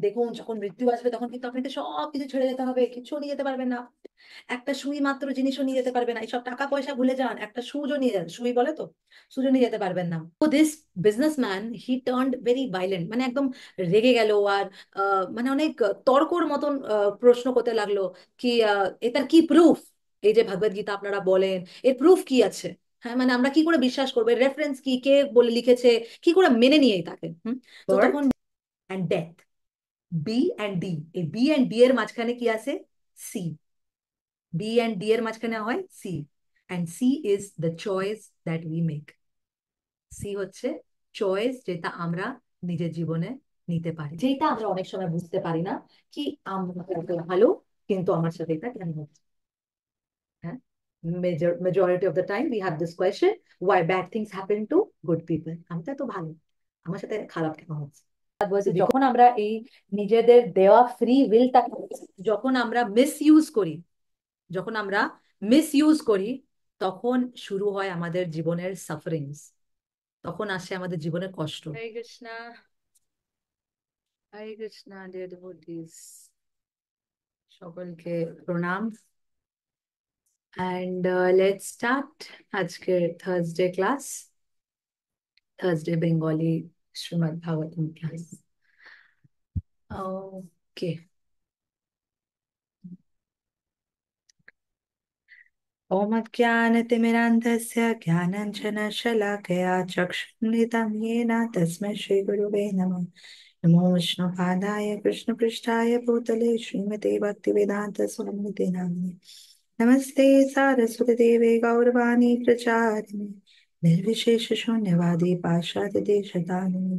দেখুন, যখন মৃত্যু আসবে তখন কিন্তু আপনাকে সবকিছু ছেড়ে যেতে হবে, কিছু নিয়ে যেতে পারবেন না। একটা সুই মাত্র জিনিসও নিয়ে যেতে পারবে না, এইসব টাকা পয়সা ভুলে যান, একটা সুজও নিয়ে যান, সুই বলে তো, সুজও নিয়ে যেতে পারবেন না। তো this businessman he turned very valiant, মানে একদম রেগে গেল। আর মানে অনেক তর্কর মতন প্রশ্ন করতে লাগলো কি এটার কি প্রুফ? এই যে ভগবদ গীতা আপনারা বলেন, এর প্রুফ কি আছে? হ্যাঁ, মানে আমরা কি করে বিশ্বাস করবো? রেফারেন্স কি, কে বলে লিখেছে, কি করে মেনে নিয়ে তাকে? তো তখন and death, B and D, এই বি অ্যান্ড ডি এর মাঝখানে কি আছে? সি। বি অ্যান্ড ডি এর মাঝখানে হয় C, and C is the choice that we make. C হচ্ছে চয়েস, যেটা আমরা নিজের জীবনে নিতে পারি, যেটা আমরা অনেক সময় বুঝতে পারি না কি আমরা এত ভালো, কিন্তু আমার সাথে এটা কেন হচ্ছে। হ্যাঁ, majority of the time we have this question, why bad things happen to good people. আমি তো এত ভালো, আমার সাথে খারাপ কেন হচ্ছে? বলছে যখন আমরা এই নিজেদের দেওয়া ফ্রি উইলটা যখন আমরা মিস ইউজ করি, যখন আমরা মিস ইউজ করি, তখন শুরু হয় আমাদের জীবনের সাফারিংস, তখন আসে আমাদের জীবনের কষ্ট। হরে কৃষ্ণা, হরে কৃষ্ণা ডিয়ার ডিভোটিস, সকলকে প্রণাম। অ্যান্ড লেটস স্টার্ট আজকের Thursday class, Thursday Bengali Srimad Bhagavatam class. Okay. ॐ अज्ञानतिमिरान्धस्य ज्ञानाञ्जनशलाकया चक्षुन्मिलितं येन तस्मै श्रीगुरुवे नमः। नमो विष्णुपादाय कृष्णपृष्ठाय भूतले श्रीमते भक्तिवेदान्तस्वामिते नामिने। नमस्ते सारस्वतीदेवे गौरवाणी प्रचारिणे निर्विशेषशून्यवादी पाश्चात्यदेशतारिणे।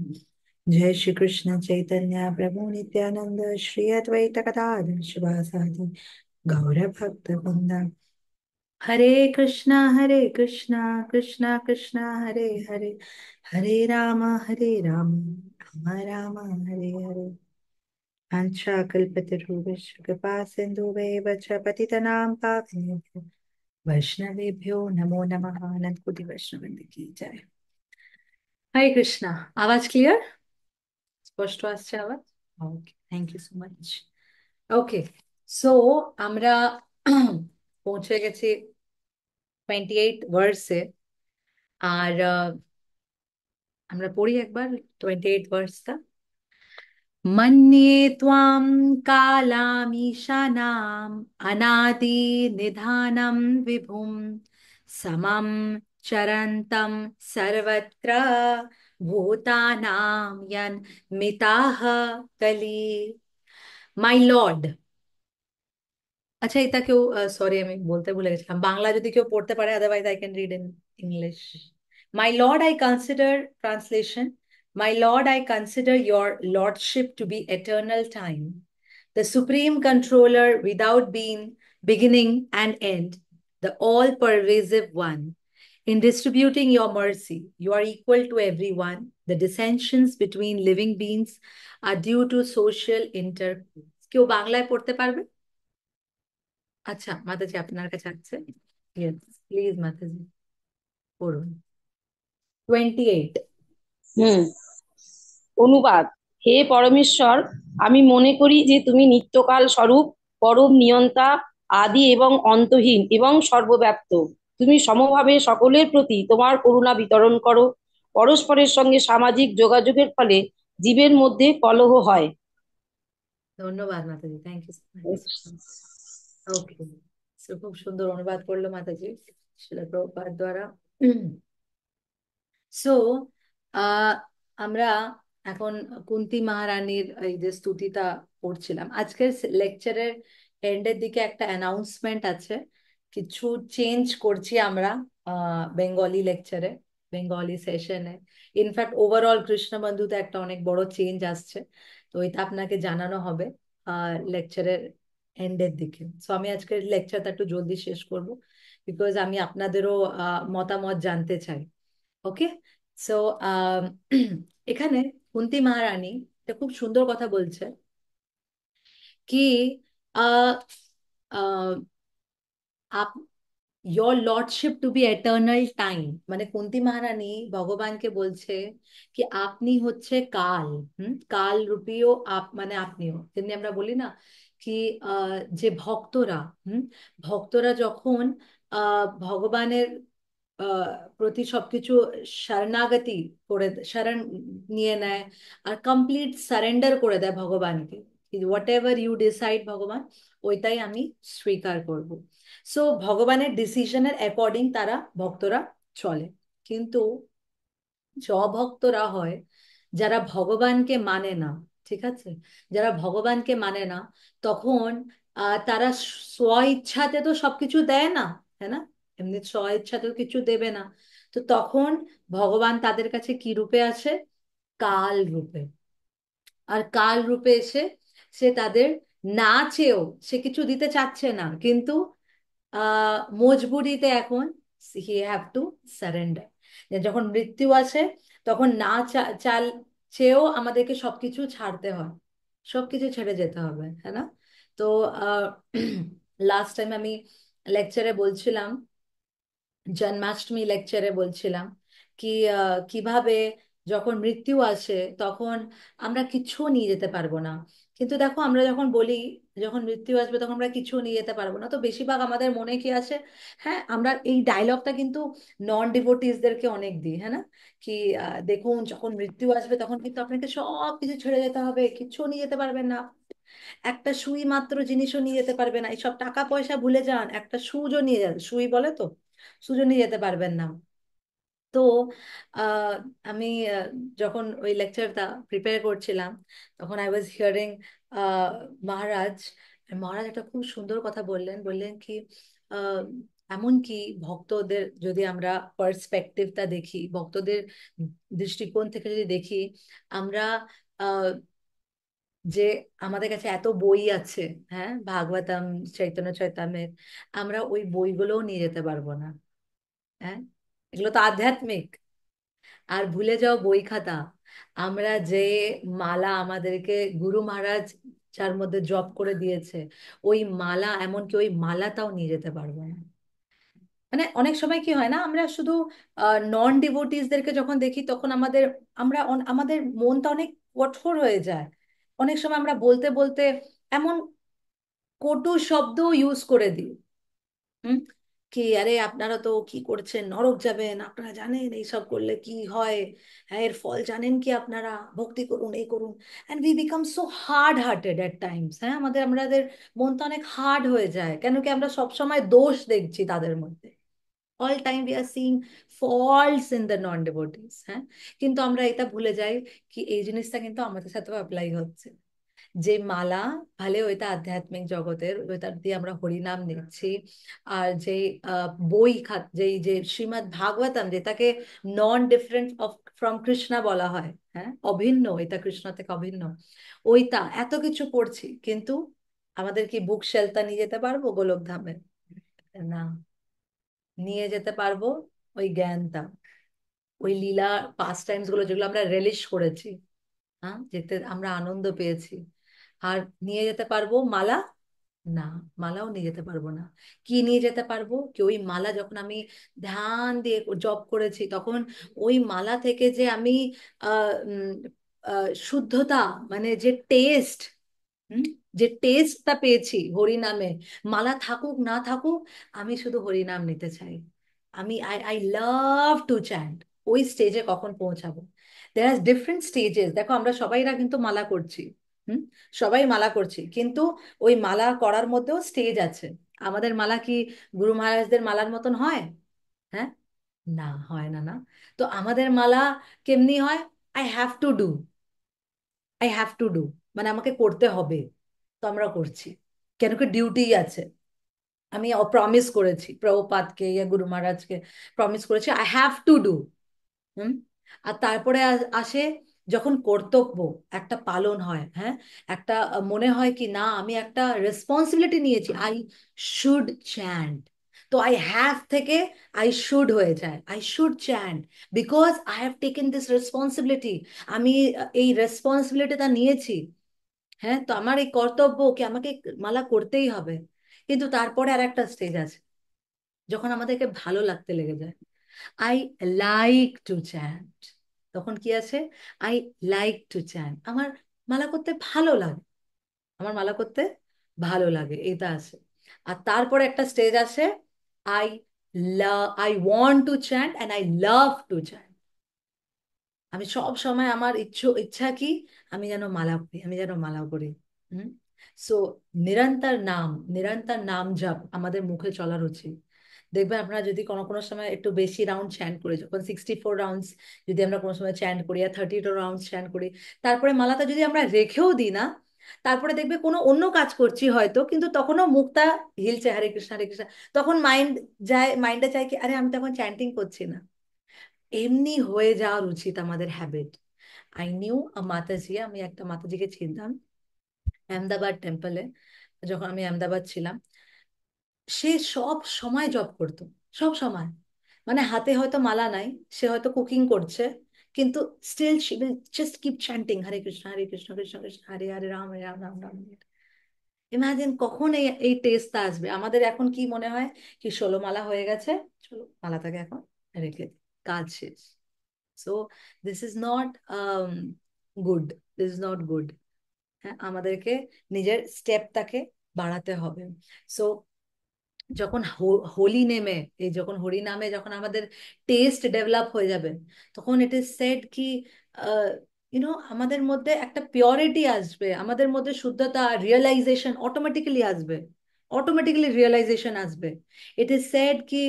जय श्री कृष्ण चैतन्य प्रभु नित्यानंद श्री अद्वैत गदाधर शिवासादि गौर भक्त वृंदा। हरे कृष्णा कृष्णा कृष्णा हरे हरे, हरे राम राम राम हरे हरे। वाञ्छाकल्पतरुभ्यश्च कृपा सिन्धुभ्येव च पतितनां पावनेभ्यो वैष्णवेभ्यो नमो नमः। अनंत कोटि वैष्णववृंद की जय। हरे कृष्णा। आवाज क्लियर? স্পষ্ট আসছে আওয়াজ? Okay, thank you so much. Okay, so আমরা পৌঁছে গেছি 28 ভার্সে। আর আমরা পড়ি একবার 28 ভার্সটা। মন্যে ত্বাম কালামীশানাম অনাদি নিধানম বিভুম সমম চরন্তম সর্বত্র ভূতানাম यन् মিতাহ কলি। মাই লর্ড, আচ্ছা এটা কেউ, সরি আমি বলতে ভুলে গেছিলাম, বাংলা যদি কেউ পড়তে পারে, otherwise I can read in English. My lord I consider, translation, my lord I consider your lordship to be eternal time, the supreme controller without being, beginning and end, the all pervasive one. In distributing your mercy, you are equal to everyone. The dissensions between living beings are due to social intercourse. কেউ বাংলায় পড়তে পারবে? আচ্ছা মাতাজি, আপনার কাছে আছে? Yes, please মাতাজি পড়ুন 28। হুম। অনুবাদ। হে পরমেশ্বর, আমি মনে করি যে তুমি নিত্যকাল স্বরূপ, পরম নিয়ন্তা, আদি এবং অন্তহীন এবং সর্বব্যাপ্ত। তুমি সমভাবে সকলের প্রতি তোমার করুণা বিতরণ করো। পরস্পরের সঙ্গে সামাজিক যোগাযোগের ফলে জীবের মধ্যে কলহ হয়। ধন্যবাদ মাতাজি, থ্যাংক ইউ সো মাচ। ওকে, খুব সুন্দর অনুবাদ করলো মাতাজি শিলা প্রভুপাদ দ্বারা। সো আমরা এখন কুন্তী মহারানীর এই যে স্তুতিটা পড়ছিলাম। আজকের লেকচারের এন্ডের দিকে একটা অ্যানাউন্সমেন্ট আছে, কিছু চেঞ্জ করছি আমরা বেঙ্গলি লেকচারে, বেঙ্গলি সেশনে। ইনফ্যাক্ট ওভারঅল কৃষ্ণ বন্ধুতে একটা অনেক বড় চেঞ্জ আসছে, তো এটা আপনাকে জানানো হবে লেকচারের এন্ডের দিকে। সো আমি আজকের লেকচারটা একটু জলদি শেষ করব, বিকজ আমি আপনাদেরও মতামত জানতে চাই। ওকে, সো এখানে কুন্তী মহারানী এটা খুব সুন্দর কথা বলছে কি, ah, ah, your lordship to be eternal time, মানে কুন্তী মহারানী ভগবানকে বলছে কি আপনি হচ্ছে কাল। কাল রূপীও আপ, মানে আপনিও যেমনি আমরা বলি না কি যে ভক্তরা, ভক্তরা যখন ভগবানের প্রতি সবকিছু শরণাগতি করে শরণ নিয়ে নেয় আর কমপ্লিট সারেন্ডার করে দেয় ভগবানকে, হোয়াট এভার ইউ ডিসাইড ভগবান ওইটাই আমি স্বীকার করব। সো ভগবানের ডিসিশনের অ্যাকর্ডিং তারা ভক্তরা চলে। কিন্তু ভক্তরা হয় যারা ভগবানকে মানে না, ঠিক আছে, যারা ভগবানকে মানে না, তখন তারা স্ব ইচ্ছাতে তো সবকিছু দেয় না, হ্যাঁ না, এমনি স্ব ইচ্ছাতে তো কিছু দেবে না। তো তখন ভগবান তাদের কাছে কি রূপে আসে? কাল রূপে। আর কাল রূপে এসে সে তাদের না চেয়েও, সে কিছু দিতে চাচ্ছে না কিন্তু মজবুরিতে এখন হি হ্যাভ টু সারেন্ডার। যখন মৃত্যু আসে তখন না চাল চেয়েও আমাদেরকে সবকিছু ছাড়তে হয়, সবকিছু ছেড়ে যেতে হবে, হ্যাঁ না। তো লাস্ট টাইম আমি লেকচারে বলছিলাম, জন্মাষ্টমী লেকচারে বলছিলাম কি কিভাবে যখন মৃত্যু আসে তখন আমরা কিছু নিয়ে যেতে পারবো না। কিন্তু দেখো আমরা যখন বলি যখন মৃত্যু আসবে তখন আমরা কিছু নিয়ে যেতে পারবো না, তো বেশিরভাগ আমাদের মনে কি আসে? হ্যাঁ, আমরা এই ডায়লগটা কিন্তু নন ডিভোটিসদেরকে অনেক দিই, হ্যাঁ না, কি দেখুন যখন মৃত্যু আসবে তখন কিন্তু আপনাকে সব কিছু ছেড়ে যেতে হবে, কিছু নিয়ে যেতে পারবেন না, একটা সুই মাত্র জিনিসও নিয়ে যেতে পারবে না, এইসব টাকা পয়সা ভুলে যান, একটা সুজও নিয়ে যান, সুই বলে তো, সুজও নিয়ে যেতে পারবেন না। তো আহ, আমি যখন ওই লেকচারটা প্রিপেয়ার করছিলাম তখন আই ওয়াজ হিয়ারিং মহারাজ। মহারাজ একটা খুব সুন্দর কথা বললেন, বললেন কি আহ, এমনকি ভক্তদের যদি আমরা পার্সপেক্টিভটা দেখি, ভক্তদের দৃষ্টিকোণ থেকে যদি দেখি, আমরা যে আমাদের কাছে এত বই আছে, হ্যাঁ, ভাগবতম, চৈতন্য চৈতামৃত, আমরা ওই বইগুলোও নিয়ে যেতে পারবো না। হ্যাঁ, এগুলো তো আধ্যাত্মিক। আর ভুলে যাও বই খাতা, আমরা যে মালা আমাদেরকে গুরু মহারাজ যার মধ্যে জপ করে দিয়েছে, ওই মালা, এমনকি ওই মালাটাও নিয়ে যেতে পারবো না। মানে অনেক সময় কি হয় না, আমরা শুধু নন ডিভোটিসদেরকে যখন দেখি তখন আমাদের আমাদের মনটা অনেক কঠোর হয়ে যায়। অনেক সময় আমরা বলতে বলতে এমন কটু শব্দ ইউজ করে দিই। হুম, কি আরে আপনারা তো কি করছেন, নরক যাবেন, আপনারা জানেন এইসব করলে কি হয়, হ্যাঁ এর ফল জানেন কি আপনারা, ভক্তি করুন, এই করুন। And we become so hard hearted at times. হ্যাঁ, আমাদের মনটা অনেক হার্ড হয়ে যায়, কেন কি আমরা সব সময় দোষ দেখছি তাদের মধ্যে। All time we are seeing faults in the non devotees. হ্যাঁ, কিন্তু আমরা এটা ভুলে যাই কি এই জিনিসটা কিন্তু আমাদের সাথেও অ্যাপ্লাই হচ্ছে। যে মালা, ভালে ওইটা আধ্যাত্মিক জগতের, ওইটা দিয়ে আমরা হরিনাম নিচ্ছি, আর যে বই যেই যে শ্রীমদ্ ভাগবতম, যেটাকে নন ডিফারেন্ট অফ ফ্রম কৃষ্ণা বলা হয়, হ্যাঁ অভিন্ন, এটা কৃষ্ণ থেকে অভিন্ন, ওইটা এত কিছু পড়ছি কিন্তু আমাদের কি বুক শেলটা নিয়ে যেতে পারবো গোলক ধামে? না, নিয়ে যেতে পারবো ওই জ্ঞানটা, ওই লীলা পাস টাইমস গুলো যেগুলো আমরা রেলিশ করেছি, হ্যাঁ যেতে আমরা আনন্দ পেয়েছি। আর নিয়ে যেতে পারবো মালা? না, মালাও নিয়ে যেতে পারবো না। কি নিয়ে যেতে পারবো? কি ওই মালা যখন আমি ধ্যান দিয়ে জপ করেছি তখন ওই মালা থেকে যে আমি শুদ্ধতা, মানে যে টেস্ট, হুম, যে টেস্টটা পেয়েছি হরিনামে, মালা থাকুক না থাকুক আমি শুধু হরিনাম নিতে চাই। আমি I I love to chant. ওই স্টেজে কখন পৌঁছাবো? দেয়ার আর ডিফারেন্ট স্টেজেস। দেখো আমরা সবাইরা কিন্তু মালা করছি, হুম, সবাই মালা করছি, কিন্তু ওই মালা করার মধ্যেও স্টেজ আছে। আমাদের মালা কি গুরু মহারাজদের মালার মতন হয়? হ্যাঁ, না, হয় না, না। তো আমাদের মালা কেমনি হয়? I have to do, I have to do, মানে আমাকে করতে হবে, তো আমরা করছি, কেন কি ডিউটি আছে। আমি প্রমিস করেছি প্রভুপাদকে ইয়া গুরু মহারাজকে, প্রমিস করেছি আই হ্যাভ টু ডু। হুম, আর তারপরে আসে যখন কর্তব্য একটা পালন হয়, হ্যাঁ, একটা মনে হয় কি না আমি একটা রেসপন্সিবিলিটি নিয়েছি, আই শুড চ্যান্ট। তো আই হ্যাভ থেকে আই শুড হয়ে যায়, I should chant because I have taken this responsibility. আমি এই রেসপন্সিবিলিটিটা নিয়েছি। হ্যাঁ, তো আমার এই কর্তব্য কি আমাকে মালা করতেই হবে। কিন্তু তারপরে আর একটা স্টেজ আছে, যখন আমাদেরকে ভালো লাগতে লেগে যায়, আই লাইক টু চ্যান্ট, তখন কি আছে, আই লাইক টু চ্যান্ট, আমার মালা করতে ভালো লাগে, আমার মালা করতে ভালো লাগে, এটা আছে। আর তারপরে একটা স্টেজ আছে, I I want to chant and I love to chant. আমি সব সময় আমার ইচ্ছা কি, আমি যেন মালা করি, আমি যেন মালা করি। হুম। সো নিরন্তর নাম, নিরন্তর নাম জপ আমাদের মুখে চলার উচিত। দেখবেন আপনারা যদি কোনো কোনো সময় একটু বেশি রাউন্ড চ্যান্ট করি, যখন 64 রাউন্ডস যদি আমরা কোনো সময় চ্যান্ট করি আর 32 রাউন্ডস চ্যান্ট করি, তারপরে মালাটা যদি আমরা রেখেও দিই না, তারপরে দেখবে কোনো অন্য কাজ করছি হয়তো, কিন্তু তখনও মুখটা হিলছে হরে কৃষ্ণ হরে কৃষ্ণ, তখন মাইন্ডে চাই কি আরে আমি তখন চ্যান্টিং করছি না। এমনি হয়ে যাওয়া উচিত আমাদের হ্যাবিট। আই নিউ আ মাতাজি, আমি একটা মাতাজিকে চিনতাম আহমেদাবাদ টেম্পলে, যখন আমি আহমেদাবাদ ছিলাম। সে সব সময় জব করতো, সব সময়, মানে হাতে হয়তো মালা নাই, সে হয়তো কুকিং করছে, কিন্তু still she will just keep chanting Hare Krishna Krishna Krishna Hare Hare, Ram Hare Ram Ram Ram Hare. Imagine কখন এই এই টেস্টটা আসবে। আমাদের এখন কি মনে হয় কি 16 মালা হয়ে গেছে, চলো মালাটাকে এখন রেখে দিই, কাজ শেষ। So this is not good, this is not good. হ্যাঁ, আমাদেরকে নিজের স্টেপটাকে বাড়াতে হবে। সো যখন হোলি নেমে, এই যখন হরি নামে যখন আমাদের টেস্ট ডেভেলপ হয়ে যাবে, তখন ইট ইজ সেড কি আমাদের মধ্যে একটা পিওরিটি আসবে, আমাদের মধ্যে শুদ্ধতা, রিয়েলাইজেশন অটোমেটিক্যালি আসবে, অটোমেটিক্যালি রিয়েলাইজেশন আসবে। ইট ইজ সেড কি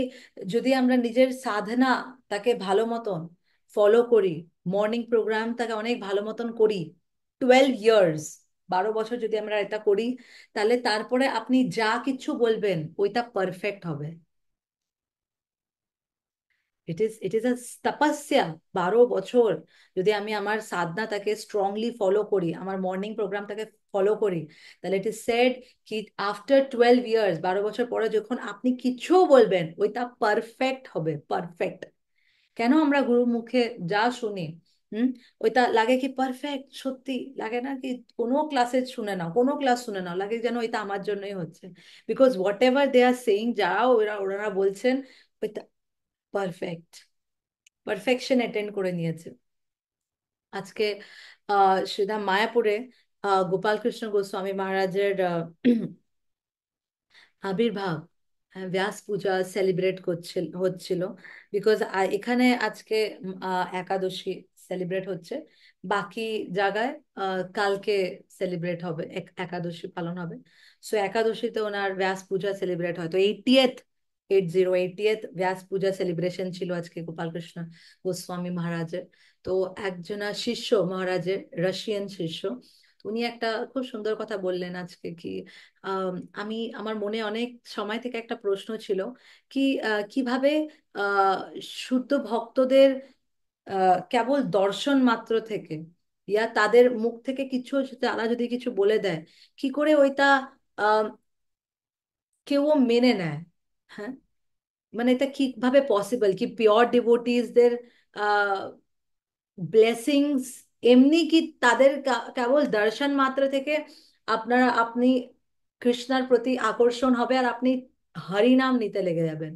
যদি আমরা নিজের সাধনা তাকে ভালো মতন ফলো করি, মর্নিং প্রোগ্রাম তাকে অনেক ভালো মতন করি, 12 ইয়ার্স, 12 বছর যদি আমরা এটা করি, তাহলে তারপরে আপনি যা কিছু বলবেন ওইটা পারফেক্ট হবে। ইট ইজ আ তপস্যা। 12 বছর যদি আমি আমার সাধনাটাকে স্ট্রংলি ফলো করি, আমার মর্নিং প্রোগ্রামটাকে ফলো করি, তাহলে ইট ইজ সেড কি আফটার 12 ইয়ার্স, 12 বছর পরে যখন আপনি কিছু বলবেন ওইটা পারফেক্ট হবে, পারফেক্ট। কেন আমরা গুরু মুখে যা শুনি, হুম, ওইটা লাগে কি পারফেক্ট, সত্যি লাগে না কি, কোনো ক্লাসে শুনে নাও, কোনো ক্লাস শুনে নাও, লাগে যেন এটা আমার জন্যই হচ্ছে, because whatever they are saying, যা ওরা ওনারা বলছেন ওইটা পারফেক্ট, পারফেকশন অ্যাটেন্ড করে নিয়েছে। আজকে সেটা মায়াপুরে গোপাল কৃষ্ণ গোস্বামী মহারাজের আবির্ভাব, ব্যাস পূজা সেলিব্রেট হচ্ছিল, বিকজ এখানে আজকে একাদশী সেলিব্রেট হচ্ছে, বাকি জায়গায় কালকে সেলিব্রেট হবে, একাদশী পালন হবে। সো একাদশীতে ওনার ব্যাস পূজা সেলিব্রেট হয়, তো 80th ব্যাস পূজা সেলিব্রেশন ছিল আজকে গোপালকৃষ্ণ গোস্বামী মহারাজের। তো একজনা শিষ্য মহারাজের, রাশিয়ান শিষ্য, তো উনি একটা খুব সুন্দর কথা বললেন আজকে কি, আম, আমি আমার মনে অনেক সময় থেকে একটা প্রশ্ন ছিল কি কিভাবে আহ, শুদ্ধ ভক্তদের কেবল দর্শন মাত্র থেকে, ইয়া তাদের মুখ থেকে কিছু, তারা যদি কিছু বলে দেয়, কি করে ওইটা আহ কেউ মেনে নেয়। হ্যাঁ, মানে এটা কিভাবে পসিবল কি পিওর ডিভোটিসদের ব্লেসিংস এমনি কি তাদের কেবল দর্শন মাত্র থেকে আপনি কৃষ্ণার প্রতি আকর্ষণ হবে আর আপনি হরিনাম নিতে লেগে যাবেন।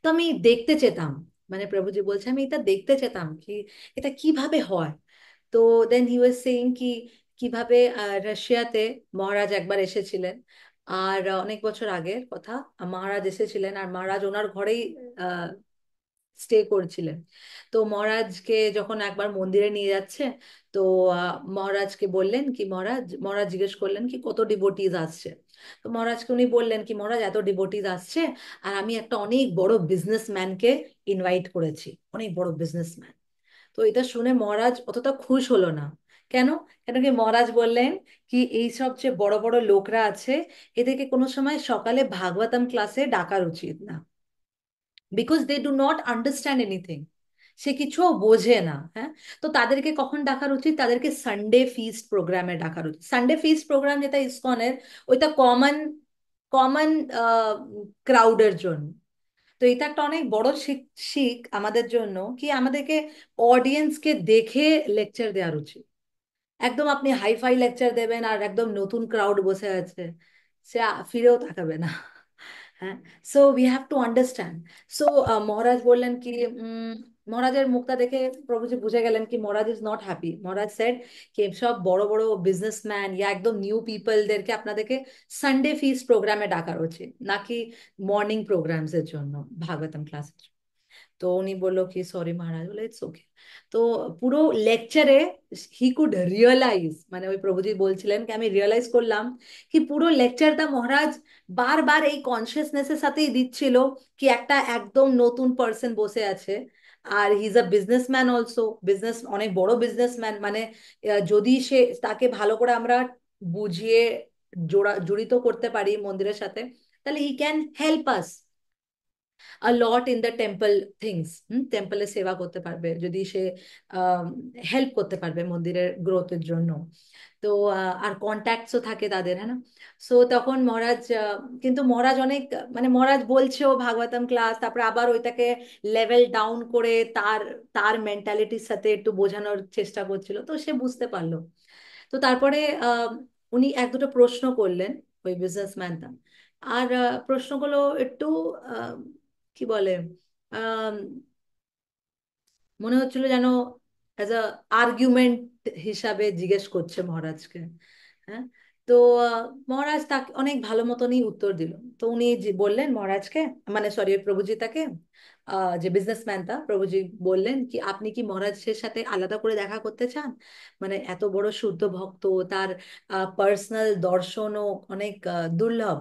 তো আমি দেখতে চেতাম, মানে প্রভুজি বলছে আমি এটা দেখতে চেতাম কি এটা কিভাবে হয়। তো দেন হি ওয়াজ সেইং কি কিভাবে রাশিয়াতে মহারাজ একবার এসেছিলেন, আর অনেক বছর আগের কথা, মহারাজ এসেছিলেন আর মহারাজ ওনার ঘরেই স্টে করছিলেন। তো মহারাজকে যখন একবার মন্দিরে নিয়ে যাচ্ছে, তো মহারাজকে বললেন কি মহারাজ জিজ্ঞেস করলেন কি কত ডিভোটিজ আসছে। তো মহারাজকে উনি বললেন কি মহারাজ এত ডিভোটিজ আসছে, আর আমি একটা অনেক বড় বিজনেসম্যানকে ইনভাইট করেছি, অনেক বড় বিজনেসম্যান। তো এটা শুনে মহারাজ অতটা খুশ হলো না। কেন? কেন কি মহারাজ বললেন কি এই সব যে বড় বড় লোকরা আছে, এদেরকে কোনো সময় সকালে ভাগবতম ক্লাসে ডাকার উচিত না, because they do not understand anything, সে কিছুও বোঝে না। হ্যাঁ, তো তাদেরকে কখন ডাকার উচিত, তাদেরকে সানডে ফিস্ট প্রোগ্রামে ডাকার উচিত। সানডে ফিস্ট প্রোগ্রাম যেটা ইসকনের, ওইটা কমন কমন ক্রাউডের জন্য। তো এটা একটা অনেক বড় শিখ শিখ আমাদের জন্য কি আমাদেরকে অডিয়েন্সকে দেখে লেকচার দেওয়ার উচিত। একদম আপনি হাইফাই লেকচার দেবেন আর একদম নতুন ক্রাউড বসে আছে, সে ফিরেও তাকাবে না। হ্যাঁ। So we have to understand. So Maharaj বললেন কি, মহারাজের মুখটা দেখে প্রভুজি বুঝে গেলেন কি Maharaj is not happy. Maharaj said কি সব বড় বড় বিজনেসম্যান ইয়া একদম নিউ পিপলদেরকে আপনাদেরকে সানডে ফিস্ট প্রোগ্রামে ডাকা উচিত, নাকি মর্নিং প্রোগ্রামস এর জন্য, ভাগবতম ক্লাসের। তো উনি বললো কি সরি মহারাজ, বলে ইটস ওকে। তো পুরো লেকচারে হি কুড রিয়েলাইজ, মানে ওই প্রভুজি বলছিলেন কি আমি রিয়েলাইজ করলাম কি পুরো লেকচারটা মহারাজ বারবার এই কনসিয়াসনেসের সাথেই দিচ্ছিল কি একটা একদম নতুন পার্সন বসে আছে, আর he is a businessman also, business অনেক বড় বিজনেসম্যান, মানে যদি সে তাকে ভালো করে আমরা বুঝিয়ে জড়িত করতে পারি মন্দিরের সাথে, তাহলে he can help us a lot in the temple things. টেম্পলের সেবা করতে পারবে যদি সে হেল্প করতে পারবে মন্দিরের গ্রোথের জন্য। তো আর কন্ট্যাক্টসও থাকে তাদের, হ্যাঁ না। সো তখন মহারাজ কিন্তু মহারাজ অনেক, মানে মহারাজ বলছেও ভাগবতম ক্লাস, তারপরে আবার ওইটাকে লেভেল ডাউন করে তার তার মেন্টালিটির সাথে একটু বোঝানোর চেষ্টা করছিল, তো সে বুঝতে পারলো। তো তারপরে উনি এক দুটো প্রশ্ন করলেন ওই বিজনেসম্যানটা। আর প্রশ্নগুলো একটু আহ, কি বলে, আম, মনে হচ্ছিল যেন অ্যাজ আ আর্গুমেন্ট হিসাবে জিজ্ঞেস করছে মহারাজকে। হ্যাঁ। তো মহারাজ তাকে অনেক ভালো মতনই উত্তর দিল। তো উনি যে বললেন মহারাজকে, মানে সরি প্রভুজি তাকে, যে বিজনেসম্যানটা, প্রভুজি বললেন কি আপনি কি মহারাজের সাথে আলাদা করে দেখা করতে চান, মানে এত বড় শুদ্ধ ভক্ত, তার পার্সোনাল দর্শনও অনেক দুর্লভ।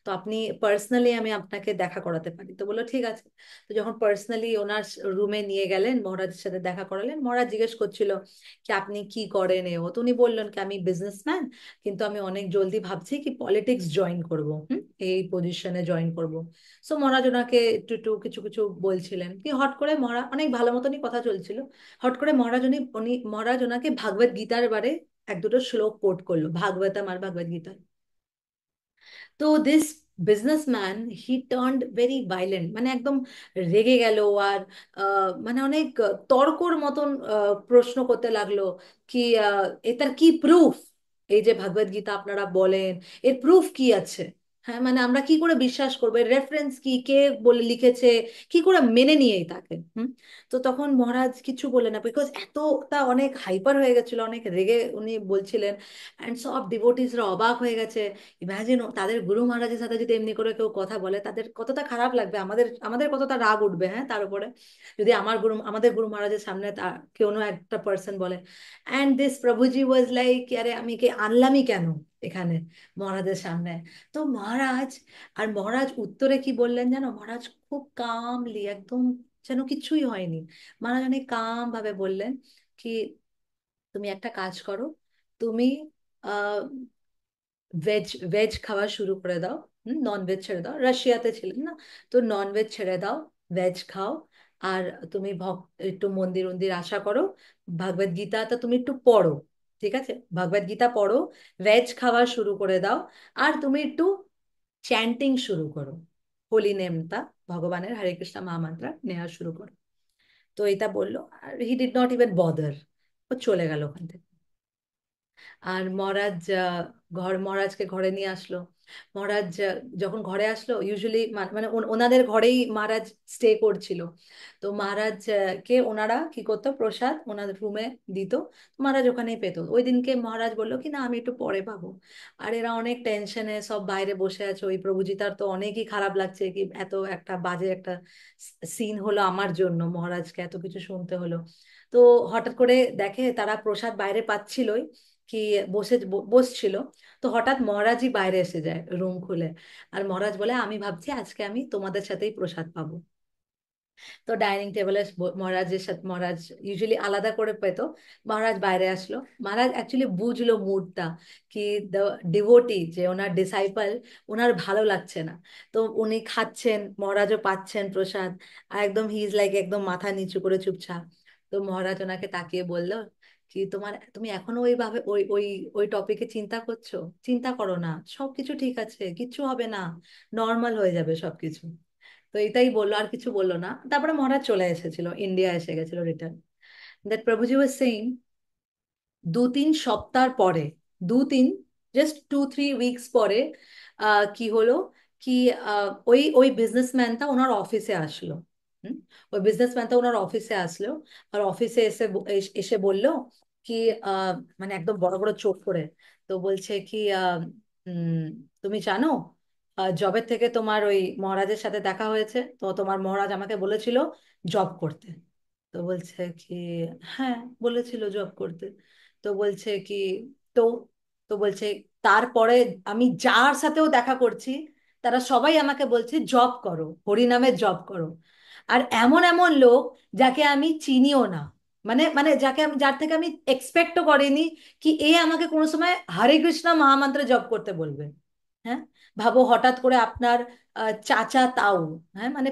তো আপনি পার্সোনালি আমি আপনাকে দেখা করাতে পারি। তো বললো ঠিক আছে। তো যখন পার্সোনালি ওনার রুমে নিয়ে গেলেন, মহারাজের সাথে দেখা করালেন, মহারাজ জিজ্ঞেস করছিল কি আপনি কি করেন এ ও, তো উনি বললেন কি আমি বিজনেসম্যান, কিন্তু আমি অনেক জলদি ভাবছি কি পলিটিক্স জয়েন করব, এই পজিশনে জয়েন করব। সো মহারাজ ওনাকে একটু একটু কিছু কিছু বলছিলেন কি, হট করে মহারাজ অনেক ভালো মতনই কথা চলছিল, হট করে মহারাজ মহারাজ ওনাকে ভাগবত গীতার বারে এক দুটো শ্লোক কোট করলো, ভাগবতম আর ভগবত গীতা। তো this businessman he turned very valiant, মানে একদম রেগে গেল। আর মানে অনেক তর্কর মতন প্রশ্ন করতে লাগলো কি এটার কি প্রুফ, এই যে ভগবত গীতা আপনারা বলেন এর প্রুফ কি আছে, হ্যাঁ মানে আমরা কি করে বিশ্বাস করবো, এর রেফারেন্স কি, কে বলে লিখেছে, কি করে মেনে নিয়ে তাকে। তো তখন মহারাজ কিছু বলে না, বিকজ এতটা অনেক হাইপার হয়ে গেছিল, অনেক রেগে উনি বলছিলেন। অ্যান্ড সব ডিভোটিসরা অবাক হয়ে গেছে। ইমাজিন তাদের গুরু মহারাজের সাথে যদি এমনি করে কেউ কথা বলে, তাদের কতটা খারাপ লাগবে, আমাদের আমাদের কতটা রাগ উঠবে, হ্যাঁ তার উপরে যদি আমাদের গুরু মহারাজের সামনে কোনো একটা পার্সন বলে। অ্যান্ড দিস প্রভুজি ওয়াজ লাইক আরে আমি কে আনলামই কেন এখানে মহারাজের সামনে। তো মহারাজ, আর মহারাজ উত্তরে কি বললেন জানো, মহারাজ খুব কামলি একদম যেন কিছুই হয়নি, মহারাজ অনেক কাম ভাবে বললেন কি তুমি একটা কাজ করো, তুমি আহ ভেজ ভেজ খাওয়া শুরু করে দাও, নন ভেজ ছেড়ে দাও, রাশিয়াতে ছিলেন না, তো নন ভেজ ছেড়ে দাও, ভেজ খাও। আর তুমি একটু মন্দির মন্দির আশা করো, ভগবদ গীতাটা তুমি একটু পড়ো, ঠিক আছে ভগবদ গীতা পড়ো, ভেজ খাওয়া শুরু করে দাও, আর তুমি একটু চ্যান্টিং শুরু করো, হোলি নেমটা, ভগবানের হরে কৃষ্ণ মহামন্ত্র নেওয়া শুরু করো। তো এটা বললো, আর he did not even bother, ও চলে গেল ওখান থেকে। আর মহারাজ মহারাজকে ঘরে নিয়ে আসলো। মহারাজ যখন ঘরে আসলো, ইউজুয়ালি মানে ওনাদের ঘরেই মহারাজ স্টে করছিল। তো মহারাজ কে ওনারা কি করতো, প্রসাদ ওনাদের রুমে দিত, মহারাজ ওখানেই পেতো। ওই দিনকে মহারাজ বললো কি না আমি একটু পরে পাবো। আর এরা অনেক টেনশনে সব বাইরে বসে আছে, ওই প্রভুজি তার তো অনেকই খারাপ লাগছে কি এত একটা বাজে একটা সিন হলো আমার জন্য, মহারাজকে এত কিছু শুনতে হলো। তো হঠাৎ করে দেখে তারা প্রসাদ বাইরে পাচ্ছিলই, কি বসছিল। তো হঠাৎ মহারাজই বাইরে এসে যায় রুম খুলে। আর মহারাজ বলে আমি ভাবছি আজকে আমি তোমাদের সাথেই প্রসাদ পাবো। তো ডাইনিং টেবিলে মহারাজের সাথে, মহারাজ ইউজুয়ালি আলাদা করে পেতো, মহারাজ বাইরে আসলো। মহারাজ অ্যাকচুয়ালি বুঝলো মুডটা কি দ্য ডিভোটি যে ওনার ডিসাইপল, ওনার ভালো লাগছে না। তো উনি খাচ্ছেন, মহারাজও পাচ্ছেন প্রসাদ, আর একদম হি ইজ লাইক একদম মাথা নিচু করে চুপচাপ। তো মহারাজ ওনাকে তাকিয়ে বললো কি তুমি এখনো ওইভাবে ওই ওই ওই টপিকে চিন্তা করছো, চিন্তা করো না, সবকিছু ঠিক আছে, কিচ্ছু হবে না, নর্মাল হয়ে যাবে সবকিছু। তো এটাই বললো, আর কিছু বললো না। তারপরে মহারাজ চলে এসেছিল, ইন্ডিয়া এসে গেছিল রিটার্ন। দ্যাট প্রভুজি ওয়াজ সেইং 2-3 সপ্তাহ পরে, দু তিন জাস্ট 2-3 উইকস পরে কি হলো কি ওই ওই বিজনেসম্যানটা ওনার অফিসে আসলো। হুম, ওই বিজনেসম্যানটা ওনার অফিসে আসলো, আর অফিসে এসে এসে বললো কি আহ, মানে একদম বড় বড় চোখ করে, তো বলছে কি উম, তুমি জানো জবের থেকে তোমার ওই মহারাজের সাথে দেখা হয়েছে, তো তোমার মহারাজ আমাকে বলেছিল জব করতে। তো বলছে কি হ্যাঁ, বলেছিল জব করতে। তো বলছে কি তো তো বলছে তারপরে আমি যার সাথেও দেখা করছি তারা সবাই আমাকে বলছে জব করো, হরিনামের জব করো। আর এমন এমন লোক যাকে আমি চিনিও না, মানে মানে যাকে আমি, যার থেকে আমি এক্সপেক্টও করিনি কি এ আমাকে কোনো সময় হরে কৃষ্ণ মহামন্ত্রে জপ করতে বলবে। হ্যাঁ, ভাবো হঠাৎ করে আপনার চাচা তাও, হ্যাঁ মানে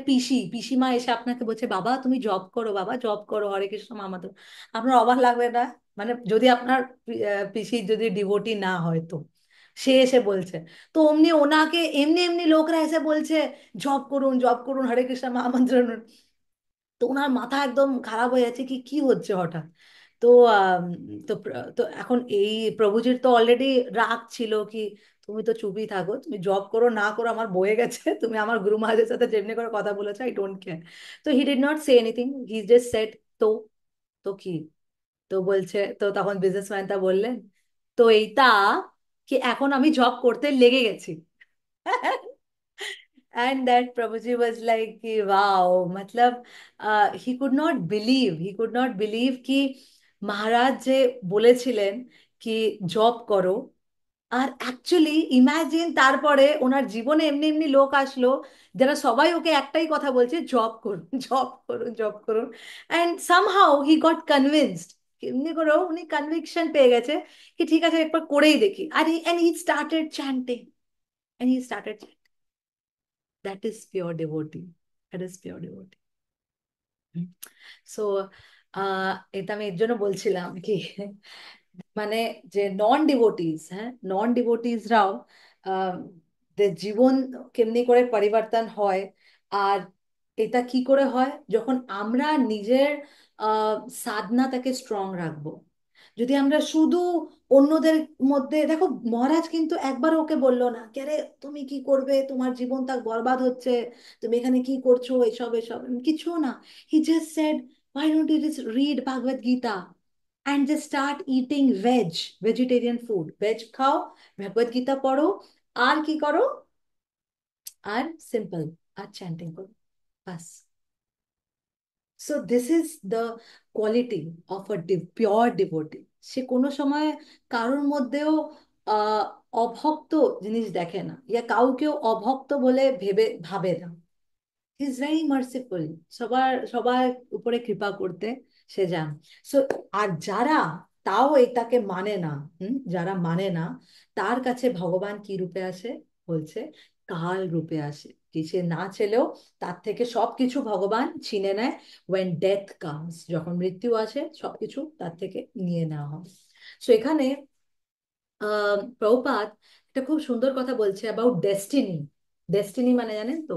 পিসিমা এসে আপনাকে বলছে বাবা তুমি জব করো, বাবা জব করো হরে কৃষ্ণ মহামন্ত্র। আপনার অবাক লাগবে না? মানে যদি আপনার পিসি যদি ডিভোটি না হয় তো সে এসে বলছে। তো অমনি ওনাকে এমনি এমনি লোকরা এসে বলছে জব করুন জব করুন হরে কৃষ্ণ মহামন্ত্র। তো ওনার মাথা একদম খারাপ হয়ে যাচ্ছে কি কি হচ্ছে হঠাৎ। তো তো এখন এই প্রভুজির তো অলরেডি রাগ ছিল কি তুমি তো চুপই থাকো, তুমি জব করো না করো আমার বয়ে গেছে, তুমি আমার গুরু মহারাজের সাথে যেমনি করে কথা বলেছো আই ডোন্ট কেয়ার। তো he did not say anything, he just said তো তো কি। তো বলছে, তো তখন বিজনেসম্যানটা বললেন তো এইটা কি এখন আমি জব করতে লেগে গেছি। And that Prabhuji was like, कि, wow, मतलब he could not believe कि মহারাজ যে বলেছিলেন কি জব করো, আর অ্যাকচুয়ালি ইমাজিন তারপরে ওনার জীবনে এমনি এমনি লোক আসলো যারা সবাই ওকে একটাই কথা বলছে জব করুন জব করুন জব করুন। And somehow he got convinced, এমনি করেও উনি কনভিকশন পেয়ে গেছে কি ঠিক আছে একবার করেই দেখি। আর he started chanting, and he started, that is pure devotee, that is pure devotee. So এটা আমি এর জন্য বলছিলাম কি মানে যে নন ডিভোটিস, হ্যাঁ নন ডিভোটিসরাও জীবন কেমনি করে পরিবর্তন হয়। আর এটা কি করে হয় যখন আমরা নিজের সাধনাটাকে স্ট্রং রাখবো। যদি আমরা শুধু অন্যদের মধ্যে দেখো, মহারাজ কিন্তু একবার ওকে বললো না কে আরে তুমি কি করবে, তোমার জীবনটা বরবাদ হচ্ছে, তুমি এখানে কি করছো, এসব এসব কিছু না। হি just shed why don't you just read Bhagavad Gita and just start eating vegetarian food, veg খাও, ভগবত গীতা পড়ো, আর কি করো, আর সিম্পল, আর চ্যান্টিং করো, বাস। So this is the quality of a pure devotee. সে কোনো সময় কারোর মধ্যেও আহ অভক্ত জিনিস দেখে না, ইয়া কাউকেও অভক্ত বলে ভাবে না। হি ইজ ভেরি মার্সিফুল, সবার সবার উপরে কৃপা করতে সে যান। সো আর যারা তাও এটাকে মানে না, যারা মানে না, তার কাছে ভগবান কি রূপে আসে বলছে, কাল রূপে আসে, কি সে না ছেলেও তার থেকে সবকিছু ভগবান ছিনে নেয়। when death comes, যখন মৃত্যু আসে সবকিছু তার থেকে নিয়ে নেওয়া হয়। সো এখানে প্রভুপাদ একটা খুব সুন্দর কথা বলছে অ্যাবাউট ডেস্টিনি। ডেস্টিনি মানে জানেন তো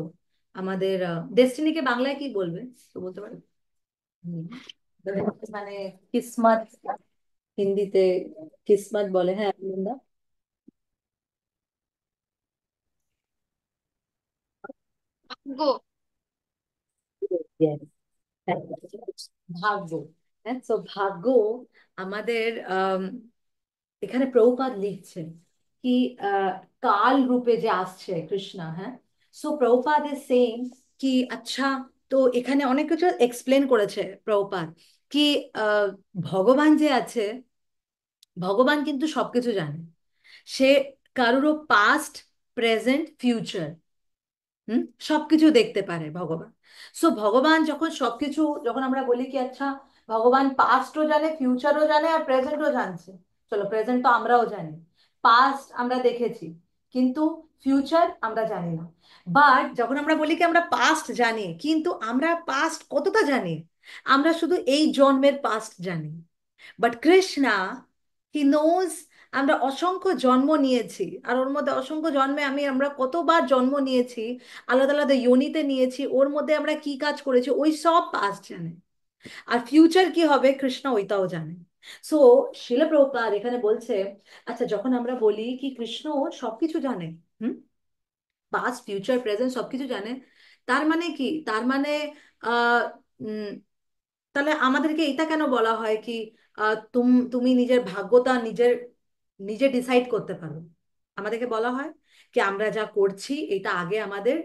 আমাদের ডেস্টিনিকে বাংলায় কি বলবে, তো বলতে পারবে? হুম, মানে কিসমত, হিন্দিতে কিসমত বলে, হ্যাঁ বৃন্দা? ভাগ্য। Yes, হ্যাঁ, ভাগ্য। হ্যাঁ, তো ভাগ্য আমাদের এখানে প্রভুপাদ লিখছেন কি আহ, কাল রূপে যে আসছে কৃষ্ণা, হ্যাঁ। সো প্রভুপাদ ইজ সেইং কি আচ্ছা, তো এখানে অনেক কিছু এক্সপ্লেন করেছে প্রভুপাদ কি আহ, ভগবান যে আছে, ভগবান কিন্তু সবকিছু জানে। সে কারোরও পাস্ট, প্রেজেন্ট, ফিউচার, হুম, সবকিছু দেখতে পারে ভগবান। সো ভগবান যখন সবকিছু, যখন আমরা বলি কি আচ্ছা ভগবান পাস্টও জানে, ফিউচারও জানে, আর প্রেজেন্টও জানছে, চলো প্রেজেন্ট তো আমরাও জানি, পাস্ট আমরা দেখেছি, কিন্তু ফিউচার আমরা জানি না। বাট যখন আমরা বলি কি আমরা পাস্ট জানি, কিন্তু আমরা পাস্ট কতটা জানি, আমরা শুধু এই জন্মের পাস্ট জানি। বাট কৃষ্ণা, হি নোজ আমরা অসংখ্য জন্ম নিয়েছি, আর ওর মধ্যে অসংখ্য জন্মে আমরা কতবার জন্ম নিয়েছি, আলাদা আলাদা ইয়োনিতে নিয়েছি, ওর মধ্যে আমরা কি কাজ করেছি ওই সব পাস্ট জানে। আর ফিউচার কি হবে কৃষ্ণ ওইটাও জানে। সো শিল প্রভুপাদ এখানে বলছে আচ্ছা যখন আমরা বলি কি কৃষ্ণ সবকিছু জানে, হুম, পাস্ট ফিউচার প্রেজেন্ট সবকিছু জানে, তার মানে কি, তার মানে আহ তাহলে আমাদেরকে এটা কেন বলা হয় কি তুমি নিজের ভাগ্যটা নিজের নিজে ডিসাইড করতে পারো? আমাদেরকে বলা হয় কি আমরা যা করছি এটা আগে আমাদের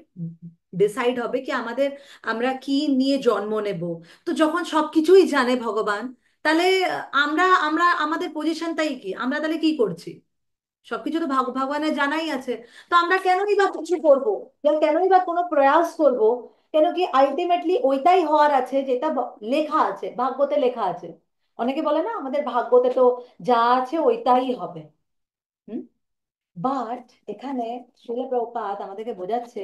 ডিসাইড হবে কি আমাদের আমরা কি নিয়ে জন্ম নেব। তো যখন সবকিছুই জানে ভগবান, তাহলে আমরা আমরা আমাদের পজিশনটাই কি, আমরা তাহলে কি করছি? সবকিছু তো ভগবানের জানাই আছে। তো আমরা কেনই বা কিছু করবো, কেনই বা কোনো প্রয়াস করব? কেন কি আলটিমেটলি ওইটাই হওয়ার আছে যেটা লেখা আছে, ভাগ্যতে লেখা আছে। অনেকে বলে না আমাদের ভাগ্যতে তো যা আছে ওইটাই হবে। হুম। বাট এখানে শিল প্রভুপাদ আমাদেরকে বোঝাচ্ছে,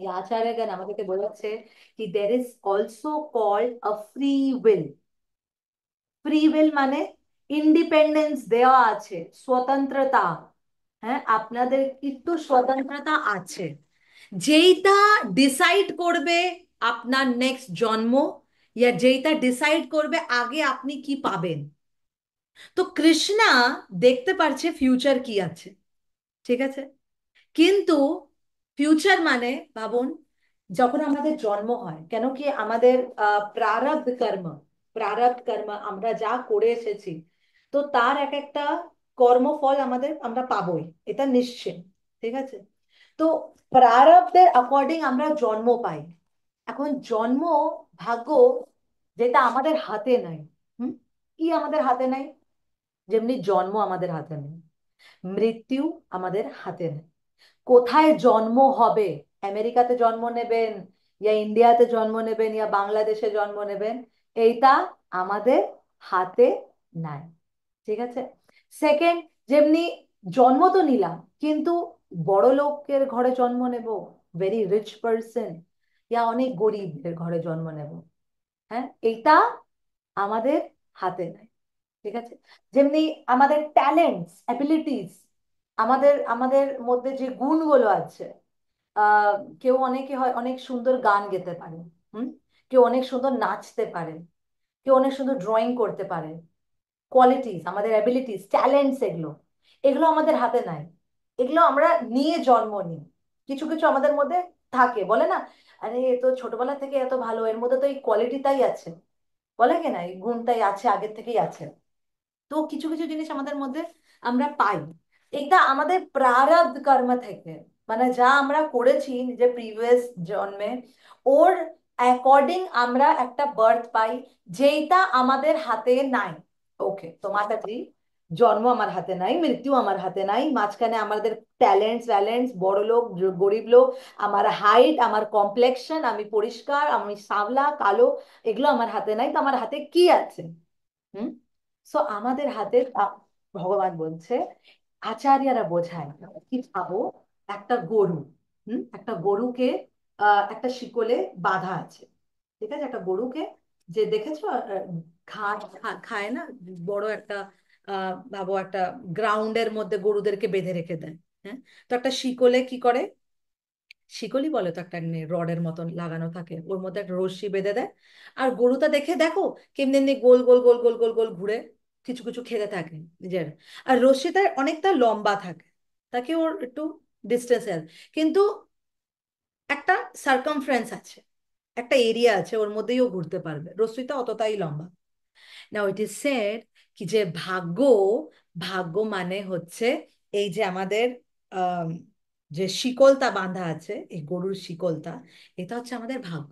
এই আচার্যগণ আমাদেরকে বোঝাচ্ছে কি there is also called a free will. Free will মানে ইন্ডিপেন্ডেন্স দেওয়া আছে, স্বতন্ত্রতা। হ্যাঁ, আপনাদের কিন্তু স্বতন্ত্রতা আছে, যেইটা ডিসাইড করবে আপনার নেক্সট জন্ম, ইয়া যেইটা ডিসাইড করবে আগে আপনি কি পাবেন। তো কৃষ্ণা দেখতে পারছে ফিউচার কি আছে, ঠিক আছে, কিন্তু ফিউচার মানে ভাবুন, যখন আমাদের জন্ম হয়, কেন কি আমাদের প্রারব্ধ কর্ম, প্রারব্ধ কর্ম আমরা যা করে এসেছি, তো তার এক একটা কর্মফল আমাদের আমরা পাবোই, এটা নিশ্চিত। ঠিক আছে। তো প্রারব্ধের অ্যাকর্ডিং আমরা জন্ম পাই। এখন জন্ম, ভাগ্য, যেটা আমাদের হাতে নাই। হুম। কি আমাদের হাতে নাই? যেমনি জন্ম আমাদের হাতে নেই, মৃত্যু আমাদের হাতে নেই। কোথায় জন্ম হবে, আমেরিকাতে জন্ম নেবেন, ইয়া ইন্ডিয়াতে জন্ম নেবেন, ইয়া বাংলাদেশে জন্ম নেবেন, এইটা আমাদের হাতে নাই। ঠিক আছে। সেকেন্ড, যেমনি জন্ম তো নিলাম, কিন্তু বড় লোকের ঘরে জন্ম নেব, ভেরি রিচ পার্সন, ইয়া অনেক গরিবের ঘরে জন্ম নেব, হ্যাঁ, এইটা আমাদের হাতে নাই। ঠিক আছে। যেমনি আমাদের ট্যালেন্টস, অ্যাবিলিটিস, আমাদের আমাদের মধ্যে যে গুণগুলো আছে, আহ কেউ, অনেকে হয় অনেক সুন্দর গান গেতে পারে। হুম। কেউ অনেক সুন্দর নাচতে পারে, কেউ অনেক সুন্দর ড্রয়িং করতে পারে। কোয়ালিটিস, আমাদের অ্যাবিলিটিস, ট্যালেন্টস, এগুলো এগুলো আমাদের হাতে নাই। এগুলো আমরা নিয়ে জন্ম নিই। কিছু কিছু আমাদের মধ্যে থাকে, বলে না, আরে এ তো ছোটবেলা থেকে এত ভালো, এর মধ্যে তো এই কোয়ালিটিটাই আছে, বলে কি না, এই গুণটাই আছে, আগের থেকেই আছে। তো কিছু কিছু জিনিস আমাদের মধ্যে আমরা পাই, এটা আমাদের প্রারব্ধ কর্ম থেকে, মানে যা আমরা করেছি নিজের প্রিভিয়াস জন্মে, ওর অ্যাকর্ডিং আমরা একটা বার্থ পাই, যেটা আমাদের হাতে নাই। ওকে, তো মাতাজি, জন্ম আমার হাতে নাই, মৃত্যু আমার হাতে নাই, মাঝখানে আমাদের ট্যালেন্টস ভ্যালেন্টস, বড় লোক গরিব লোক, আমার হাইট, আমার কমপ্লেকশন, আমি পরিষ্কার, আমি সাবলা কালো, এগুলো আমার হাতে নাই। তো আমার হাতে কি আছে? হুম। সো আমাদের হাতে ভগবান বলছে, আচার্যরা বোঝায় কি, ভাবো একটা গরু। হুম। একটা গরুকে একটা শিকলে বাঁধা আছে। ঠিক আছে, একটা গরুকে, যে দেখেছো ঘাস খায় না, বড় একটা ভাবো একটা গ্রাউন্ডের মধ্যে গরুদেরকে বেঁধে রেখে দেয়। হ্যাঁ। তো একটা শিকলে কি করে, শিকলি বলে তো, একটা রডের মতন লাগানো থাকে, ওর মধ্যে একটা রশ্মি বেঁধে দেয়। আর গরুটা দেখে দেখো কেমনি এমনি গোল গোল গোল গোল গোল গোল ঘুরে কিছু কিছু খেতে থাকে নিজের। আর রশ্মিটা অনেকটা লম্বা থাকে, তাকে ওর একটু ডিস্টেন্সে আছে, কিন্তু একটা সার্কামফারেন্স আছে, একটা এরিয়া আছে, ওর মধ্যেই ও ঘুরতে পারবে, রশ্মিটা অতটাই লম্বা। নাও ইট ইজ সেড কি যে ভাগ্য, ভাগ্য মানে হচ্ছে এই যে আমাদের আহ যে শিকলটা বাঁধা আছে, এই গরুর শিকলটা, এটা হচ্ছে আমাদের ভাগ্য।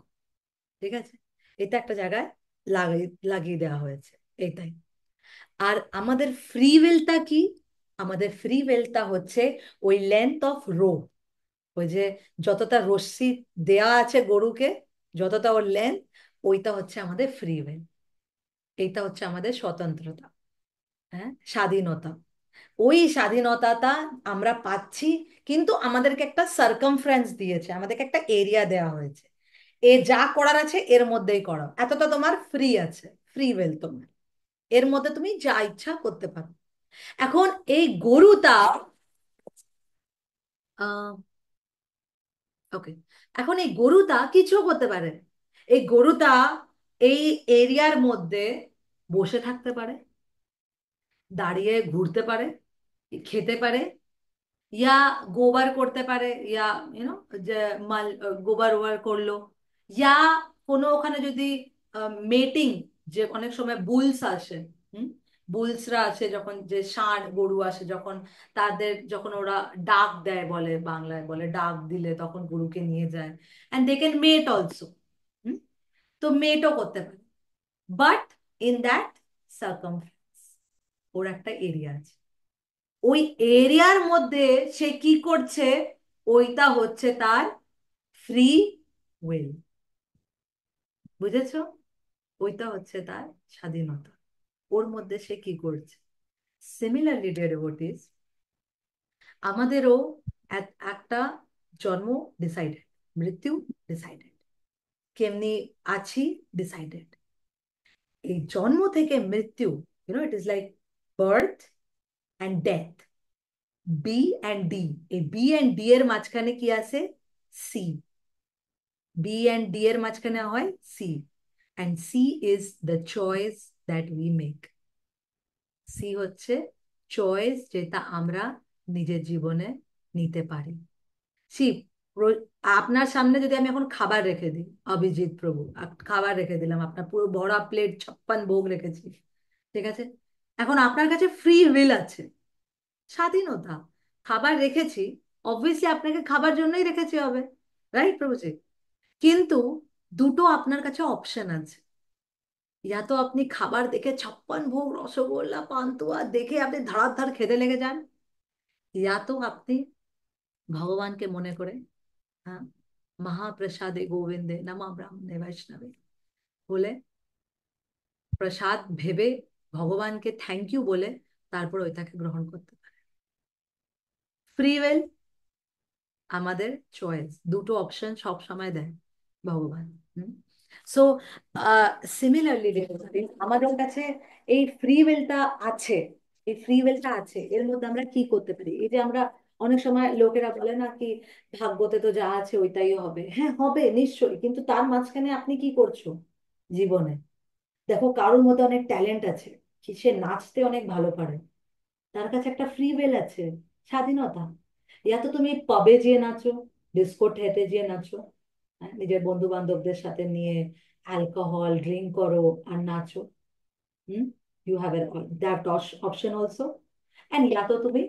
ঠিক আছে। এটা একটা জায়গায় লাগিয়ে লাগিয়ে দেওয়া হয়েছে, এটাই। আর আমাদের ফ্রি উইলটা কি? আমাদের ফ্রি উইলটা হচ্ছে ওই লেন্থ অফ রোপ, ওই যে যতটা রশ্মি দেয়া আছে গরুকে, যতটা ওর লেন্থ, ওইটা হচ্ছে আমাদের ফ্রি উইল। এইটা হচ্ছে আমাদের স্বতন্ত্রতা, হ্যাঁ, স্বাধীনতা। ওই স্বাধীনতাটা আমরা পাচ্ছি, কিন্তু আমাদেরকে একটা সার্কামফারেন্স দিয়েছে, আমাদেরকে একটা এরিয়া দেওয়া হয়েছে, এ যা করার আছে এর মধ্যেই করো, এতটা তোমার ফ্রি আছে, ফ্রি উইল তোমার, এর মধ্যে তুমি যা ইচ্ছা করতে পারো। এখন এই গরুটা আহ ওকে, এখন এই গরুটা কিছু করতে পারে। এই গরুটা এই এরিয়ার মধ্যে বসে থাকতে পারে, দাঁড়িয়ে ঘুরতে পারে, খেতে পারে, ইয়া গোবার করতে পারে, ইয়া ইউনো যে মাল গোবার ওবার করলো, ইয়া কোনো ওখানে যদি মেটিং, যে অনেক সময় বুলস আসে, হুম, বুলসরা আসে যখন, যে ষাঁড় গরু আসে যখন, তাদের যখন ওরা ডাক দেয়, বলে বাংলায় বলে ডাক দিলে তখন গরুকে নিয়ে যায়, and they can mate also. তো মেটও করতে পারে, বাট ইন দ্যাট সার্কামফারেন্স ওর একটা এরিয়া আছে, ওই এরিয়ার মধ্যে সে কি করছে, ওইটা হচ্ছে তার ফ্রি উইল। বুঝেছো? ওইটা হচ্ছে তার স্বাধীনতা, ওর মধ্যে সে কি করছে। সিমিলারলি ডিয়ার ডিভোটিস, আমাদেরও একটা জন্ম ডিসাইডেড, মৃত্যু ডিসাইডেড, কেমনি আছি ডিসাইডেড। এই জন্ম থেকে মৃত্যু, it is like birth and death, B and D, এই বি অ্যান্ড ডি এর মাঝখানে কি আছে? সি। বি অ্যান্ড ডি এর মাঝখানে হয় C, and C is the choice that we make. C হচ্ছে চয়েস যেটা আমরা নিজের জীবনে নিতে পারি। সি, আপনার সামনে যদি আমি এখন খাবার রেখে দিই, অভিজিৎ প্রভু, খাবার রেখে দিলাম, আপনার পুরো ভরা প্লেট 56 ভোগ রেখেছি, ঠিক আছে, এখন আপনার কাছে ফ্রি উইল আছে, স্বাধীনতা, খাবার রেখেছি, অবভিয়াসলি আপনাকে খাবার জন্যই রেখেছি হবে, রাইট প্রভুজি? কিন্তু দুটো আপনার কাছে অপশন আছে, ইয়া তো আপনি খাবার দেখে 56 ভোগ রসগোল্লা পান্তুয়া দেখে আপনি ধার খেতে লেগে যান, ইয়া তো আপনি ভগবানকে মনে করে, হ্যাঁ, মহাপ্রসাদে গোবিন্দে নমঃ ব্রাহ্মণে বৈষ্ণবে বলে, প্রসাদ ভেবে ভগবানকে থ্যাংক ইউ বলে তারপর ওইটাকে গ্রহণ করতে পারে। ফ্রি উইল, আমাদের চয়েস, দুটো অপশন সব সময় দেয় ভগবান। সো সিমিলারলি আমাদের কাছে এই ফ্রি উইলটা আছে, এই ফ্রি উইলটা আছে, এর মধ্যে আমরা কি করতে পারি? এই যে আমরা অনেক সময় লোকেরা বলে না কি, ভাগ্যতে তো যা আছে ওইটাই হবে, হ্যাঁ হবে নিশ্চয়ই, কিন্তু তার মাঝখানে আপনি কি করছো জীবনে? দেখো কারোর মধ্যে অনেক ট্যালেন্ট আছে, কি সে নাচতে অনেক ভালো পারে, তার কাছে একটা ফ্রি উইল আছে, স্বাধীনতা। ইয়া তো তুমি পাবে যেয়ে নাচো, ডিস্কো হেঁটে যেয়ে নাচো, হ্যাঁ, নিজের বন্ধু বান্ধবদের সাথে নিয়ে অ্যালকোহল ড্রিঙ্ক করো আর নাচো, hmm, you have that option also. And yeah তো তুমি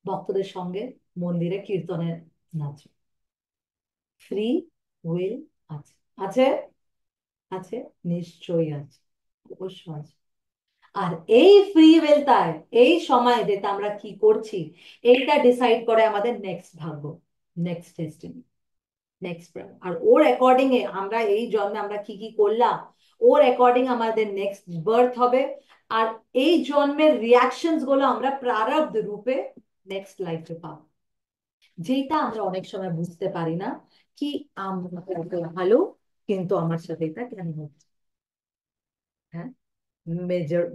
ভক্তদের সঙ্গে মন্দিরে কীর্তনে নাচো, ফ্রি উইল আছে, আছে, আছে, নিশ্চয়ই আছে, অবশ্যই আছে। আর এই ফ্রি উইলটায়, এই সময় যেটা আমরা কি করছি, এইটা ডিসাইড করে আমাদের নেক্সট ভাগ্য, নেক্সট ডেস্টিনি, নেক্সট। আর ওর অ্যাকর্ডিং এ আমরা এই জন্মে আমরা কি কি করলাম, ওর অ্যাকর্ডিং আমাদের নেক্সট বার্থ হবে, আর এই জন্মের রিয়াকশনস গুলো আমরা প্রারব্ধ রূপে নেক্সট লাইফে পাবো, যেটা আমরা অনেক সময় বুঝতে পারি না, কি আমরা এত ভালো, কিন্তু আমার সাথে এটা কেন হচ্ছে, হ্যাঁ,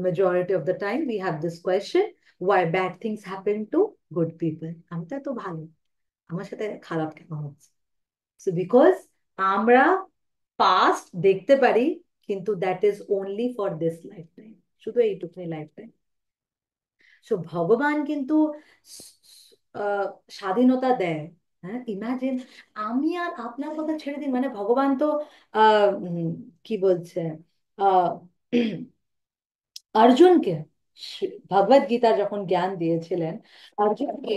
majority of the time we have this question, why bad things happen to good people, আমি তো এত ভালো, আমার সাথে খারাপ কেন হচ্ছে? So because আমরা পাস্ট দেখতে পারি, কিন্তু that is only for this life time, শুধু এইটুকুনি লাইফ টাইম। সো ভগবান কিন্তু স- আহ, স্বাধীনতা দেয়, হ্যাঁ, ইমাজিন, আমি আর আপনার কথা ছেড়ে দিন, মানে ভগবান তো কি বলছে, আহ অর্জুনকে ভগবত গীতা যখন জ্ঞান দিয়েছিলেন অর্জুনকে,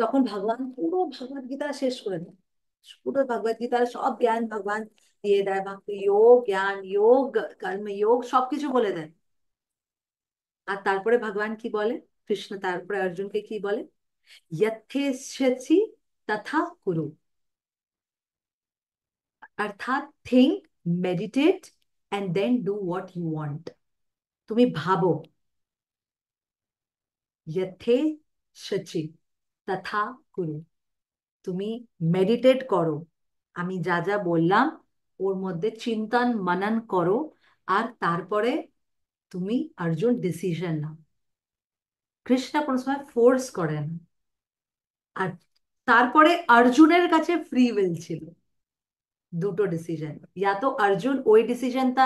তখন ভগবান পুরো ভগবত গীতা শেষ করে দেন, পুরো ভগবত গীতার সব জ্ঞান ভগবান দিয়ে দেয়, ভক্তি যোগ, জ্ঞান যোগ, কর্ম যোগ, সবকিছু বলে দেন। আর তারপরে ভগবান কি বলে, কৃষ্ণ তারপরে অর্জুনকে কি বলে, যথেচ্ছসি তথা কুরু, অর্থাৎ think, meditate and then do what you want. তুমি ভাবো, যথেচ্ছসি তথা কুরু, তুমি মেডিটেট করো, আমি যা যা বললাম ওর মধ্যে চিন্তন মনন করো, আর তারপরে তুমি অর্জুন ডিসিশন নাও। কৃষ্ণ কোনো সময় ফোর্স করেন, আর তারপরে অর্জুনের কাছে ফ্রি উইল ছিল, দুটো ডিসিশন, ইয়া তো অর্জুন ওই ডিসিশনটা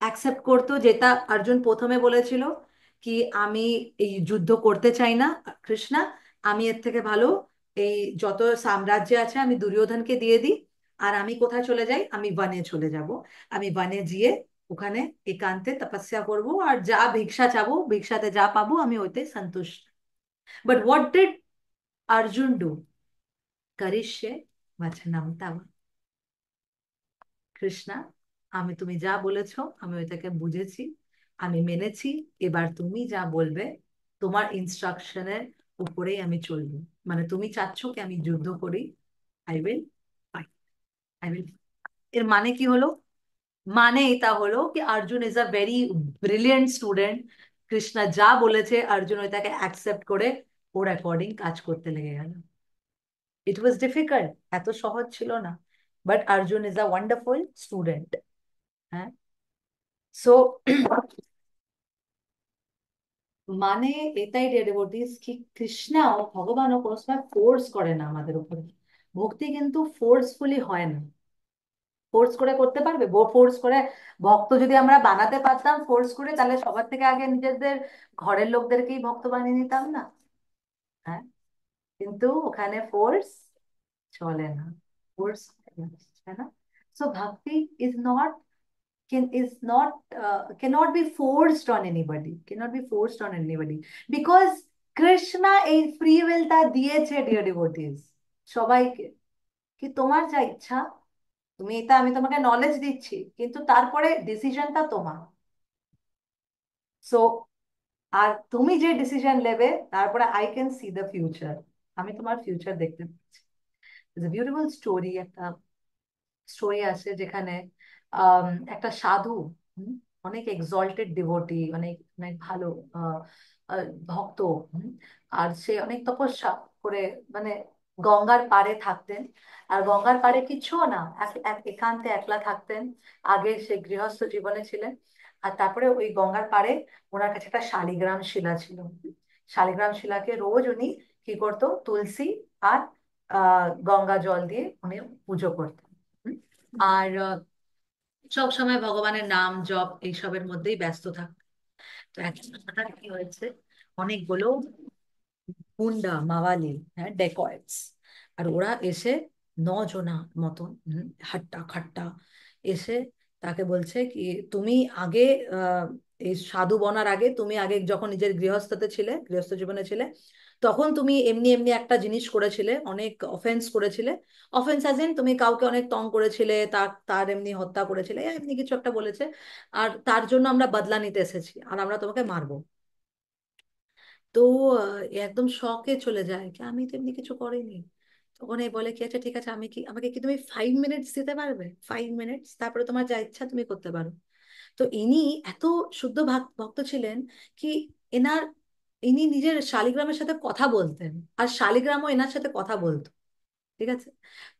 অ্যাকসেপ্ট করতো যেটা অর্জুন প্রথমে বলেছিল, কি আমি এই যুদ্ধ করতে চাই না কৃষ্ণা, আমি এর থেকে ভালো এই যত সাম্রাজ্য আছে আমি দুর্যোধনকে দিয়ে দিই, আর আমি কোথায় চলে যাই, আমি বনে চলে যাব। আমি বনে গিয়ে ওখানে একান্তে তপস্যা করব, আর যা ভিক্ষা চাবো, ভিক্ষাতে যা পাবো আমি ওইতে সন্তুষ্ট। But what did Arjun do? করিষ্যে বচনম তব। কৃষ্ণা, আমি তুমি যা বলেছো আমি ওইটাকে বুঝেছি, আমি মেনেছি। এবার তুমি যা বলবে, তোমার ইনস্ট্রাকশনের উপরেই আমি চলবো। মানে তুমি চাচ্ছ কি আমি যুদ্ধ করি, I will fight, I will. এর মানে কি হলো? মানে এটা হলো কি Arjun is a very brilliant student. Krishna যা বলেছে অর্জুন ওইটাকে অ্যাকসেপ্ট করে ওর অ্যাকর্ডিং কাজ করতে লেগে গেল। ইট ওয়াজ ডিফিকাল্ট, এত সহজ ছিল না, but Arjun is a wonderful student. হ্যাঁ। সো মানে এটাই ডেডিভোটিস কি কৃষ্ণাও ভগবানও কোনো সময় ফোর্স করে না আমাদের উপরে। ভক্তি কিন্তু ফোর্সফুলি হয় না। ফোর্স করে করতে পারবে? ফোর্স করে ভক্ত যদি আমরা বানাতে পারতাম ফোর্স করে, তাহলে সবার থেকে আগে নিজেদের ঘরের লোকদেরকেই ভক্ত বানিয়ে নিতাম না? হ্যাঁ। কিন্তু ওখানে ফোর্স চলে না, ফোর্স, তাই না? সো ভক্তি is not cannot be forced on anybody, cannot be forced on anybody, because Krishna এই ফ্রি উইলটা দিয়েছে ডিয়ার ডিভোটিস সবাইকে, কি তোমার যা ইচ্ছা তুমি, এটা আমি তোমাকে নলেজ দিচ্ছি, কিন্তু তারপরে ডিসিশনটা তোমার। সো আর তুমি যে ডিসিশন নেবে তারপরে I can see the future, আমি তোমার ফিউচার দেখতে পাচ্ছি। বিউটিফুল স্টোরি, একটা স্টোরি আছে যেখানে একটা সাধু, হুম, অনেক এক্সল্টেড ডিভোটি, অনেক অনেক ভালো আহ, ভক্ত, হুম, আর সে অনেক তপস্যা করে মানে গঙ্গার পাড়ে থাকতেন। আর গঙ্গার পাড়ে কিচ্ছুও না, একান্তে একলা থাকতেন। আগে সে গৃহস্থ জীবনে ছিলেন। আর তারপরে ওই গঙ্গার পাড়ে ওনার কাছে একটা শালিগ্রাম শিলা ছিল। শালিগ্রাম শিলাকে রোজ উনি কি করতো, তুলসী আর গঙ্গা জল দিয়ে উনি পুজো করতেন। হুম। আর সব সময় ভগবানের নাম জপ এইসবের মধ্যেই ব্যস্ত থাকতো। তো একদিন হঠাৎ কি হয়েছে, অনেকগুলো গুন্ডা মাওয়ালি, হ্যাঁ ডেকয়েটস, আর ওরা এসে 9 জনা মতন, হাট্টা খাট্টা এসে তাকে বলছে কি তুমি আগে আহ, এই সাধু বনার আগে তুমি আগে যখন নিজের গৃহস্থতে ছিলে, গৃহস্থ জীবনে ছিলে, তখন তুমি এমনি এমনি একটা জিনিস করেছিলে, অনেক অফেন্স করেছিলে। অফেন্স অ্যাজ ইন তুমি কাউকে অনেক তং করেছিলে, তার তার এমনি হত্যা করেছিলে, এমনি কিছু একটা বলেছে। আর তার জন্য আমরা বদলা নিতে এসেছি, আর আমরা তোমাকে মারবো। তো এ একদম শকে চলে যায় কি আমি তো এমনি কিছু করিনি। তখন এই বলে কি আচ্ছা ঠিক আছে, আমি কি আমাকে কি তুমি 5 মিনিটস দিতে পারবে, 5 মিনিটস, তারপরে তোমার যা ইচ্ছা তুমি করতে পারো। তো ইনি এত শুদ্ধ ভক্ত ছিলেন কি এনার ইনি নিজের শালিগ্রামের সাথে কথা বলতেন, আর শালিগ্রামও এনার সাথে কথা বলতো। ঠিক আছে।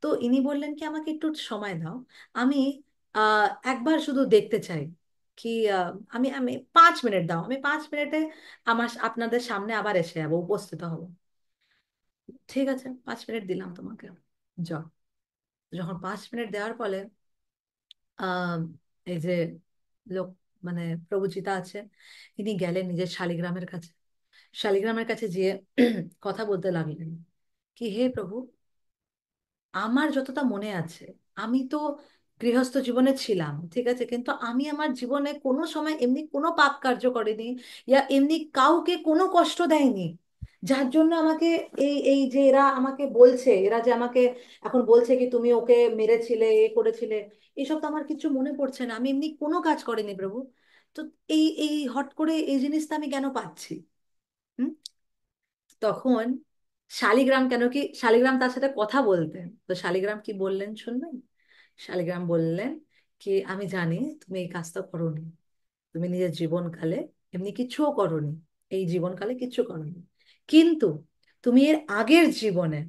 তো ইনি বললেন কি আমাকে একটু সময় দাও, আমি একবার শুধু দেখতে চাই কি আমি আমি 5 মিনিট দাও, আমি 5 মিনিটে আমার আপনাদের সামনে আবার এসে যাবো, উপস্থিত হব। ঠিক আছে, 5 মিনিট দিলাম তোমাকে, যাও। যখন 5 মিনিট দেওয়ার ফলে আহ এই যে লোক মানে প্রভুজিতা আছে, তিনি গেলেন নিজের শালিগ্রামের কাছে। শালিগ্রামের কাছে যেয়ে কথা বলতে লাগলেন কি হে প্রভু, আমার যতটা মনে আছে আমি তো গৃহস্থ জীবনে ছিলাম, ঠিক আছে, কিন্তু আমি আমার জীবনে কোনো সময় এমনি কোনো পাপ কার্য করিনি, ইয়া এমনি কাউকে কোনো কষ্ট দেয়নি, যার জন্য আমাকে এই এই যে এরা আমাকে বলছে, এরা যে আমাকে এখন বলছে কি তুমি ওকে মেরেছিলে এ করেছিলে, এসব তো আমার কিছু মনে পড়ছে না, আমি এমনি কোনো কাজ করিনি প্রভু। তো এই এই হট করে এই জিনিসটা আমি কেন পাচ্ছি? হুম। তখন শালিগ্রাম, কেন কি শালিগ্রাম তার সাথে কথা বলতেন, তো শালিগ্রাম কি বললেন শুনবেন? শালিগ্রাম বললেন কি আমি জানি তুমি এই কাজটা করোনি, তুমি নিজের জীবনকালে এমনি কিচ্ছুও করোনি, এই জীবনকালে কিচ্ছু করোনি, কিন্তু তুমি এর আগের জীবনে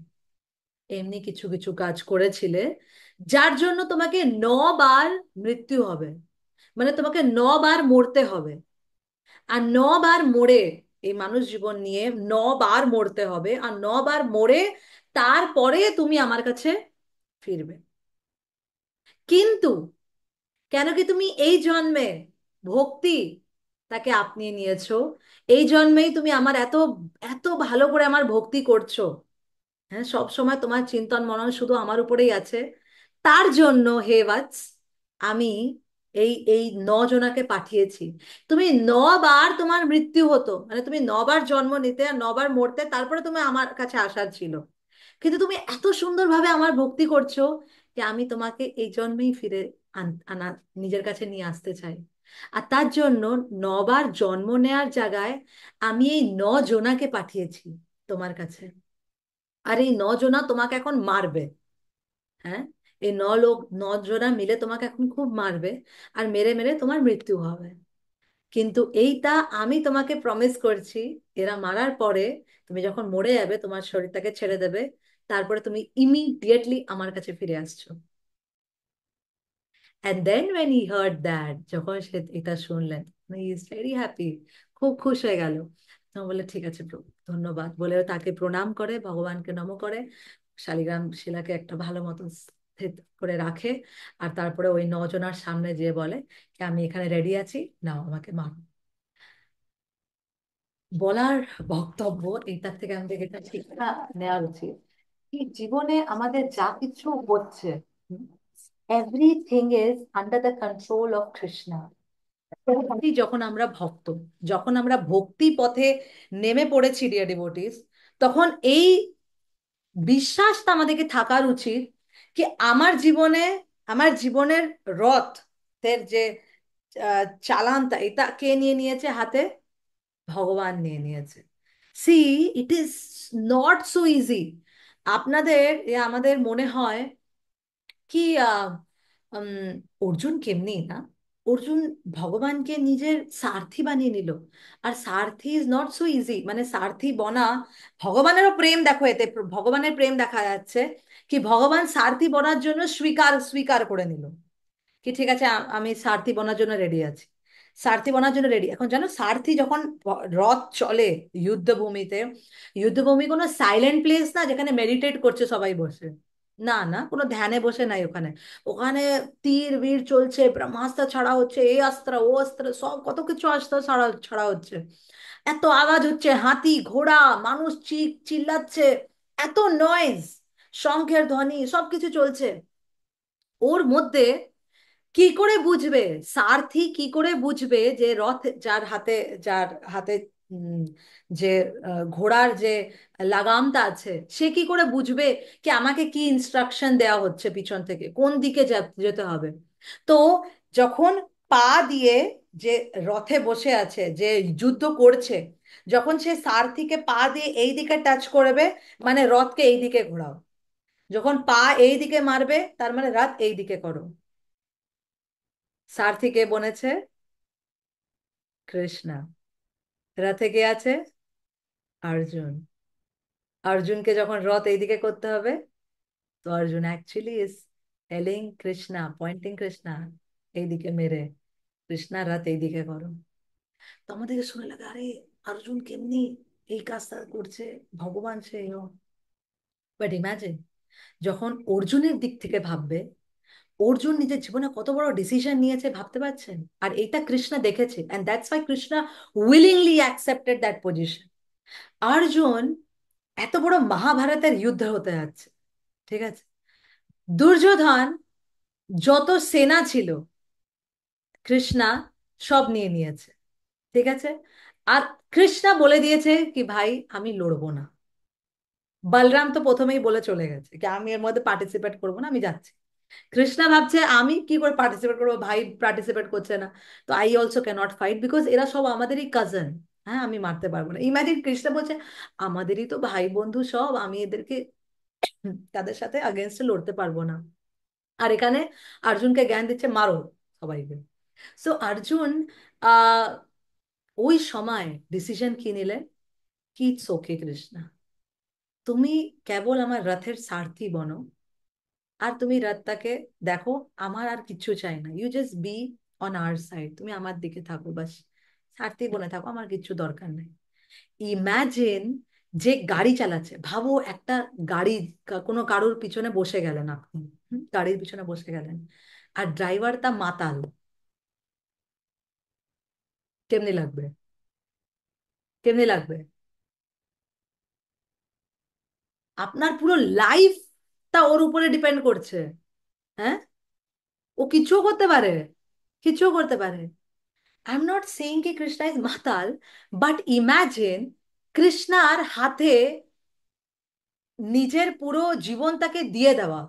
এমনি কিছু কিছু কাজ করেছিলে, যার জন্য তোমাকে 9 বার মৃত্যু হবে, মানে তোমাকে 9 বার মরতে হবে। আর 9 বার মরে, এই মানুষ জীবন নিয়ে 9 বার মরতে হবে, আর 9 বার মরে তারপরে তুমি আমার কাছে ফিরবে। কিন্তু কেন কি তুমি এই জন্মে ভক্তি তাকে আপনিয়ে নিয়েছো। এই জন্মেই তুমি আমার এত এত ভালো করে আমার ভক্তি করছো। হ্যাঁ, সব সময় তোমার চিন্তন মনন শুধু আমার উপরেই আছে। তার জন্য হে বৎস, আমি এই এই 9 জনাকে পাঠিয়েছি। তুমি 9 বার তোমার মৃত্যু হতো, মানে তুমি 9 বার জন্ম নিতে আর 9 বার মরতে, তারপরে তুমি আমার কাছে আসার ছিল। কিন্তু তুমি এত সুন্দরভাবে আমার ভক্তি করছো যে আমি তোমাকে এই জন্মেই ফিরে আনা, নিজের কাছে নিয়ে আসতে চাই। আর তার জন্য 9 বার জন্ম নেওয়ার জায়গায় আমি এই 9 জনাকে পাঠিয়েছি তোমার কাছে। আর এই 9 জনা তোমাকে এখন মারবে। হ্যাঁ, এই 9 জনা মিলে তোমাকে এখন খুব মারবে, আর মেরে মেরে তোমার মৃত্যু হবে। কিন্তু এইটা আমি তোমাকে প্রমিস করছি, এরা মারার পরে তুমি যখন মরে যাবে, তোমার শরীরটাকে ছেড়ে দেবে, তারপরে তুমি ইমিডিয়েটলি আমার কাছে ফিরে আসছো। And then when he heard that, যখন সে এটা শুনলেন, হি ইজ ভেরি হ্যাপি, খুব খুশ হয়ে গেল। তো বলে ঠিক আছে প্রভু, ধন্যবাদ বলে ও তাকে প্রণাম করে, ভগবানকে নম করে, শালিগ্রাম শিলাকে একটা ভালো মতো স্থির করে রাখে। আর তারপরে ওই 9 জনার সামনে যেয়ে বলে যে আমি এখানে রেডি আছি, নাও আমাকে মারো। বলার বক্তব্য এইটার থেকে আমাদের এটা শিক্ষা নেওয়া উচিত কি, জীবনে আমাদের যা কিছু হচ্ছে, everything is under the control of Krishna. যখন আমরা ভক্ত, যখন আমরা ভক্তি পথে নেমে পড়েছি ডিয়ার ডিভোটিস, তখন এই বিশ্বাসটা আমাদেরকে থাকার উচিত কি আমার জীবনে, আমার জীবনের রথের যে চালানটা, এটা কে নিয়ে নিয়েছে হাতে? ভগবান নিয়ে নিয়েছে। See, it is not so easy. আপনাদের আমাদের মনে হয় কি উম, অর্জুন কেমনি না, অর্জুন ভগবানকে নিজের সারথি বানিয়ে নিল। আর সারথি ইজ নট সো ইজি, মানে সারথি বনা, ভগবানেরও প্রেম দেখো এতে, ভগবানের প্রেম দেখা যাচ্ছে কি ভগবান সারথি বনার জন্য স্বীকার স্বীকার করে নিল কি ঠিক আছে, আমি সারথি বনার জন্য রেডি আছি। সারথি বনার জন্য রেডি। এখন জানো, সারথি যখন রথ চলে যুদ্ধভূমিতে, যুদ্ধভূমি কোনো সাইলেন্ট প্লেস না যেখানে মেডিটেট করছে সবাই বসে। না না, কোনো ধ্যানে বসে নাই ওখানে। ওখানে তীর বীর চলছে, ব্রহ্মাস্ত্র ছাড়া হচ্ছে, এই অস্ত্র ও অস্ত্র সব কত কিছু অস্ত্র ছাড়া ছাড়া হচ্ছে। এত আওয়াজ হচ্ছে, হাতি ঘোড়া মানুষ চিল্লাচ্ছে, এত নয়েজ, শঙ্খের ধ্বনি, সবকিছু চলছে। ওর মধ্যে কি করে বুঝবে, সারথি কি করে বুঝবে যে রথ যার হাতে উম, যে ঘোড়ার যে লাগামটা আছে, সে কি করে বুঝবে কি আমাকে কি ইনস্ট্রাকশন দেওয়া হচ্ছে পিছন থেকে, কোন দিকে যেতে হবে? তো যখন পা দিয়ে, যে রথে বসে আছে, যে যুদ্ধ করছে, যখন সে সারথিকে পা দিয়ে এই দিকে টাচ করবে, মানে রথকে এই দিকে ঘোরাও। যখন পা এই দিকে মারবে, তার মানে রথ এই দিকে করো। সারথি কে বনেছে? কৃষ্ণা। রথে কে আছে? অর্জুন। অর্জুনকে যখন রথ এইদিকে করতে হবে, তো Arjun actually is telling Krishna, pointing Krishna এইদিকে মেরে, কৃষ্ণা রথ এইদিকে করো। তো আমাদেরকে শুনে লাগে আরে অর্জুন কেমনি এই কাজটা করছে, ভগবান সে। বাট ইমাজিন, যখন অর্জুনের দিক থেকে ভাববে, অর্জুন নিজের জীবনে কত বড় ডিসিশন নিয়েছে ভাবতে পারছেন? আর এইটা কৃষ্ণা দেখেছে, and that's why Krishna willingly accepted that position. Arjun, এত বড় মহাভারতের যুদ্ধ হতে যাচ্ছে, ঠিক আছে, দুর্যোধন যত সেনা ছিল, কৃষ্ণা সব নিয়ে নিয়েছে, ঠিক আছে। আর কৃষ্ণা বলে দিয়েছে কি ভাই আমি লড়বো না। বলরাম তো প্রথমেই বলে চলে গেছে কি আমি এর মধ্যে পার্টিসিপেট করবো না, আমি যাচ্ছি। কৃষ্ণা ভাবছে আমি কি করে পার্টিসিপেট করবো, ভাই পার্টিসিপেট করছে না, তো I also cannot fight because এরা সব আমাদেরই কাজন। হ্যাঁ, আমি মারতে পারবো না। ইমাজিন, কৃষ্ণা বলছে আমাদেরই তো ভাই বন্ধু সব, আমি এদেরকে তাদের সাথে আগেনস্টে লড়তে পারবো না। আর এখানে অর্জুনকে জ্ঞান দিচ্ছে মারো সবাইকে। সো অর্জুন আহ ওই সময় ডিসিশন কি নিলে কি ইটস ওকে কৃষ্ণা, তুমি কেবল আমার রথের সারথি বনো, আর তুমি রথটাকে দেখো, আমার আর কিচ্ছু চাই না, you just be on our side, তুমি আমার দিকে থাকো বাস, সারথি বনে থাকো, আমার কিচ্ছু দরকার নেই। ইম্যাজিন, যে গাড়ি চালাচ্ছে, ভাবো একটা গাড়ি, কোনো কারোর পিছনে বসে গেলেন আপনি, গাড়ির পিছনে বসে গেলেন, আর ড্রাইভার তা মাতাল, কেমনি লাগবে? কেমনি লাগবে? আপনার পুরো লাইফটা ওর উপরে ডিপেন্ড করছে। হ্যাঁ, ও কিছুও করতে পারে, কিছুও করতে পারে। আই এম নট সেইং কি কৃষ্ণা ইজ মাতাল, বাট ইম্যাজিন কৃষ্ণার হাতে নিজের পুরো জীবনটাকে দিয়ে দেওয়া।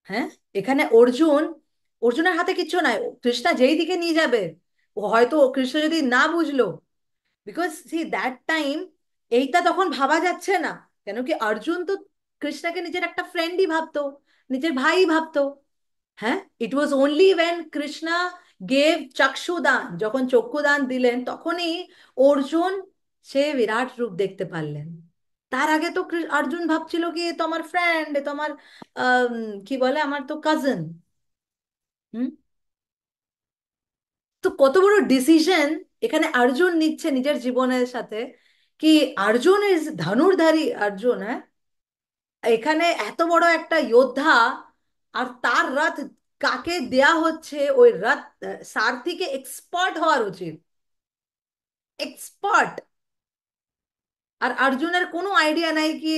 হ্যাঁ, এখানে অর্জুন, অর্জুনের হাতে কিচ্ছু নাই, কৃষ্ণা যেই দিকে নিয়ে যাবে, ও হয়তো কৃষ্ণ যদি না বুঝলো, বিকজ সি দ্যাট টাইম এইটা তখন ভাবা যাচ্ছে না। কেন কি অর্জুন তো কৃষ্ণাকে নিজের একটা ফ্রেন্ডই ভাবতো, নিজের ভাই ভাবতো। হ্যাঁ, it was only when Krishna gave চক্ষুদান, যখন চক্ষুদান দিলেন তখনই অর্জুন সে বিরাট রূপ দেখতে পারলেন। তার আগে তো অর্জুন ভাবছিল কি এ তো আমার ফ্রেন্ড, এ তো আমার আম, কি বলে, আমার তো কাজিন। হুম, তো কত বড় ডিসিশন এখানে অর্জুন নিচ্ছে নিজের জীবনের সাথে। কি অর্জুন ইজ ধনুর্ধারী অর্জুন, হ্যাঁ, এখানে এত বড় একটা যোদ্ধা, আর তার রথ কাকে দেয়া হচ্ছে? ওই রথ সারথিকে এক্সপার্ট হওয়ার উচিত, এক্সপার্ট। আর অর্জুনের কোনো আইডিয়া নাই কি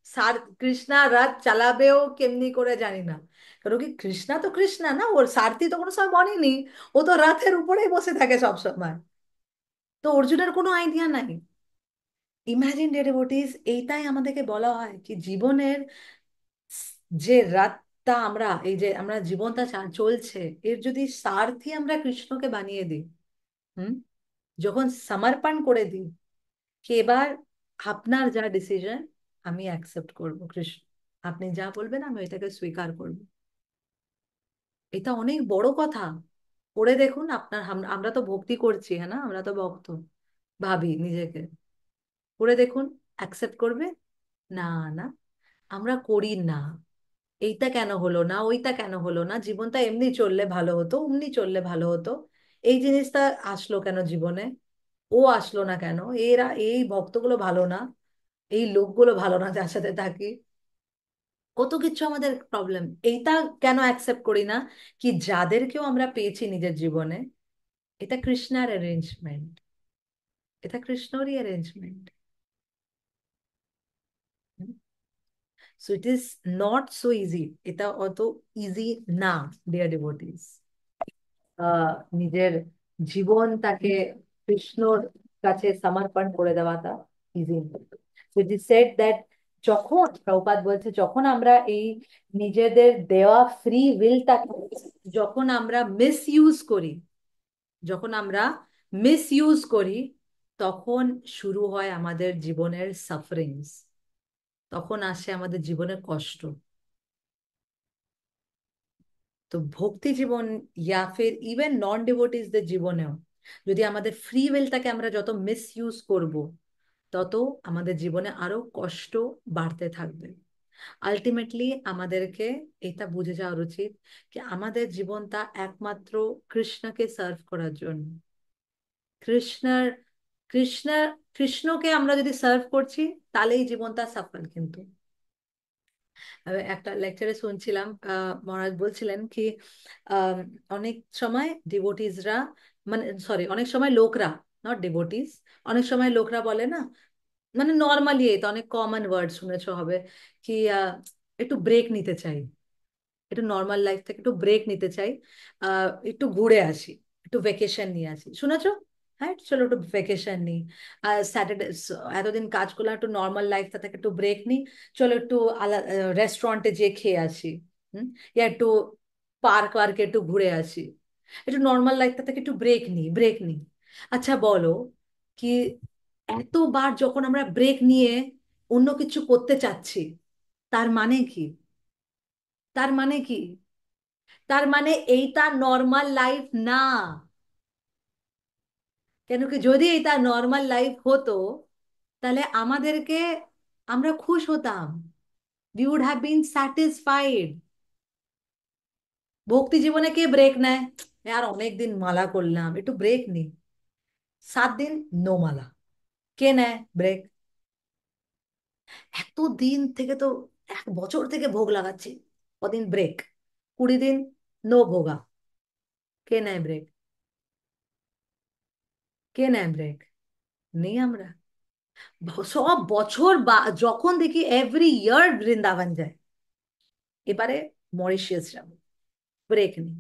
সার কৃষ্ণা রথ চালাবেও কেমনি করে, জানি না। কারণ কি কৃষ্ণা তো কৃষ্ণা না, ওর সারথি তো কোনো সময় বনেনি, ও তো রথের উপরেই বসে থাকে সব সময়। তো অর্জুনের কোনো আইডিয়া নাই। ইমাজিন ডেভোটিস, এইটাই আমাদেরকে বলা হয় কি জীবনের যে রাতটা আমরা, এই যে আমরা জীবনটা চলছে, এর যদি সারথি আমরা কৃষ্ণকে বানিয়ে দিই, হুম, যখন সমর্পণ করে দিই কি এবার আপনার যা ডিসিশন আমি অ্যাকসেপ্ট করব কৃষ্ণ, আপনি যা বলবেন আমি এটাকে স্বীকার করব, এটা অনেক বড় কথা। করে দেখুন আপনার, আমরা তো ভক্তি করছি, হ্যাঁ না, আমরা তো ভক্ত ভাবি নিজেকে, করে দেখুন অ্যাকসেপ্ট করবে? না, না, আমরা করি না। এইটা কেন হলো না, ওইটা কেন হলো না, জীবনটা এমনি চললে ভালো হতো, অমনি চললে ভালো হতো, এই জিনিসটা আসলো কেন জীবনে, ও আসলো না কেন, এরা এই ভক্তগুলো ভালো না, এই লোকগুলো ভালো না যার সাথে থাকি, কত কিছু আমাদের প্রবলেম। এইটা কেন অ্যাকসেপ্ট করি না কি যাদেরকেও আমরা পেয়েছি নিজের জীবনে, এটা কৃষ্ণার অ্যারেঞ্জমেন্ট, এটা কৃষ্ণরই arrangement. So it is not so easy, এটা অত ইজি না, ডিয়ার ডিভোটিস। নিজের জীবনটাকে কৃষ্ণর কাছে সমর্পণ করে দেওয়াটা easy. It is said that যখন প্রভুপাদ বলছে, যখন আমরা এই নিজেদের দেওয়া ফ্রি উইলটাকে যখন আমরা মিস ইউজ করি, যখন আমরা মিস ইউজ করি, তখন শুরু হয় আমাদের জীবনের সাফারিংস, তখন আসে আমাদের জীবনের কষ্ট। তো ভক্তি জীবন ইয়া ফির ইভেন নন ডিভোটিসদের জীবনেও যদি আমাদের ফ্রি উইলটাকে আমরা যত মিস ইউজ করব, তত আমাদের জীবনে আরো কষ্ট বাড়তে থাকবে। আলটিমেটলি আমাদেরকে এটা বুঝে যাওয়া উচিত যে আমাদের জীবনটা একমাত্র কৃষ্ণকে সার্ভ করার জন্য। কৃষ্ণার কৃষ্ণার কৃষ্ণকে আমরা যদি সার্ভ করছি, তাহলেই জীবনটা সফল। কিন্তু আমি একটা লেকচারে শুনছিলাম, মহারাজ বলছিলেন কি আহ, অনেক সময় ডিভোটিসরা, মানে সরি, অনেক সময় লোকরা, নট ডিভোটিস, অনেক সময় লোকরা বলে না, মানে নর্মালি এটা অনেক কমন ওয়ার্ড শুনেছো হবে কি একটু ব্রেক নিতে চাই, একটু নর্মাল লাইফ থেকে একটু ব্রেক নিতে চাই, একটু ঘুরে আসি, একটু ভেকেশন নিয়ে আসি, শুনেছো? হ্যাঁ, চলো একটু ভেকেশন নিই, স্যাটারডে, এতদিন কাজ করলাম, একটু নর্মাল লাইফটা থেকে একটু ব্রেক নিই, চলো একটু রেস্টুরেন্টে যেয়ে খেয়ে আসি, হুম, ইয়া একটু পার্ক ওয়ার্কে একটু ঘুরে আসি, একটু নর্মাল লাইফটা থেকে একটু ব্রেক নিই, ব্রেক নিই। আচ্ছা বলো কি এতবার যখন আমরা ব্রেক নিয়ে অন্য কিছু করতে চাচ্ছি, তার মানে কি? তার মানে কি? তার মানে এইটা নর্মাল লাইফ না। কেন কি যদি এটা নর্মাল লাইফ হতো, তাহলে আমাদেরকে, আমরা খুশ হতাম, we would have been satisfied। ভক্তি জীবনে কে ব্রেক নেয়? আর অনেক দিন মালা করলাম, একটু ব্রেক নি, 7 দিন নো মালা, কে নেয় ব্রেক? এত দিন থেকে তো, 1 বছর থেকে ভোগ লাগাচ্ছি, কদিন ব্রেক, 20 দিন নো ভোগা, কে নেয় ব্রেক? কে নেয় ব্রেক? নেই আমরা। সব বছর যখন দেখি এভরি ইয়ার বৃন্দাবন যায়, এবারে মরিশিয়াস যাবো, ব্রেক নেই।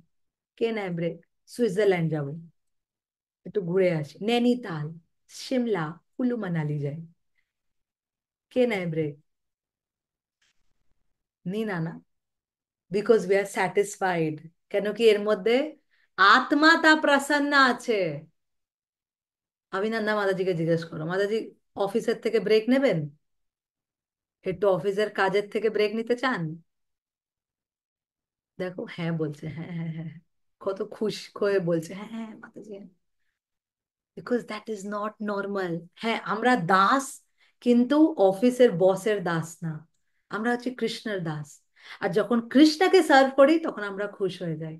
কে নেয় ব্রেক? সুইজারল্যান্ড যাবো, একটু ঘুরে আসি, নৈনিতাল, সিমলা, কুলু মানালি যাই। কে নেয় ব্রেক? নি না, না। Because we are satisfied. কেন কি এর মধ্যে আত্মা তা প্রসন্ন আছে। অভিনন্দা মাতাজিকে জিজ্ঞেস করো, মাতাজি অফিসের থেকে ব্রেক নেবেন? একটু অফিসের কাজের থেকে ব্রেক নিতে চান? দেখো, হ্যাঁ বলছে, হ্যাঁ হ্যাঁ হ্যাঁ, কত খুশি হয়ে বলছে, হ্যাঁ হ্যাঁ Mataji. Because that is not normal. হ্যাঁ, আমরা দাস, কিন্তু অফিসের বসের দাস না। আমরা হচ্ছে কৃষ্ণের দাস। আর যখন কৃষ্ণকে সার্ভ করি তখন আমরা খুশ হয়ে যাই।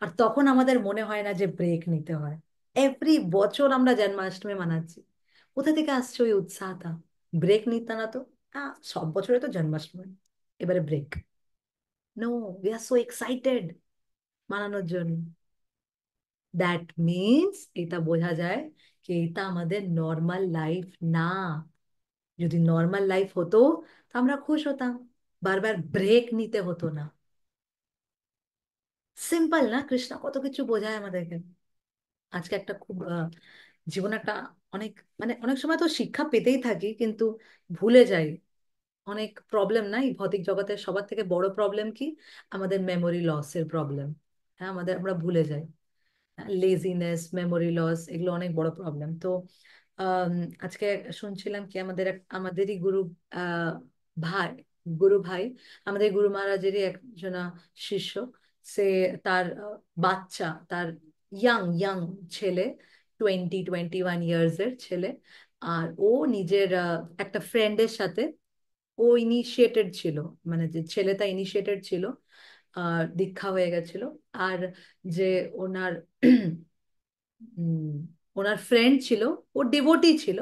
আর তখন আমাদের মনে হয় না যে ব্রেক নিতে হয়। এভরি বছর আমরা জন্মাষ্টমী মানাচ্ছি, কোথা থেকে আসছে ওই উৎসাহটা? ব্রেক নিতে না তো। সব বছরে তো জন্মাষ্টমী, এবারে break. No, we are so excited মানানোর জন্য। দ্যাট মিনস এটা বোঝা যায় কি এটা আমাদের নর্মাল লাইফ না। যদি নর্মাল লাইফ হতো তো আমরা খুশ হতাম, বারবার ব্রেক নিতে হতো না। সিম্পল না? কৃষ্ণ কত কিছু বোঝায় আমাদেরকে। আজকে একটা খুব জীবনে একটা অনেক, মানে অনেক সময় তো শিক্ষা পেতেই থাকি কিন্তু ভুলে যাই। অনেক প্রবলেম না এই ভৌতিক জগতের, সবার থেকে বড় প্রবলেম কি? আমাদের মেমোরি লসের প্রবলেম। হ্যাঁ, আমরা ভুলে যাই। লেজিনেস, মেমোরি লস, এগুলো অনেক বড় প্রবলেম। তো আম, আজকে শুনছিলাম কি আমাদেরই গুরু, আহ, ভাই, গুরু ভাই, আমাদের গুরু মহারাজেরই একজন শিষ্য। সে তার বাচ্চা, তার ইয়াং ইয়াং ছেলে, 21 এর ছেলে। আর ও নিজের একটা ফ্রেন্ডের সাথে, ও ইনিশিয়েটেড ছিল, মানে যে ছেলেটা ইনিশিয়েটেড ছিল, দীক্ষা হয়ে গেছিল। আর যে ওনার উম, ওনার ফ্রেন্ড ছিল, ও ডিভোটি ছিল,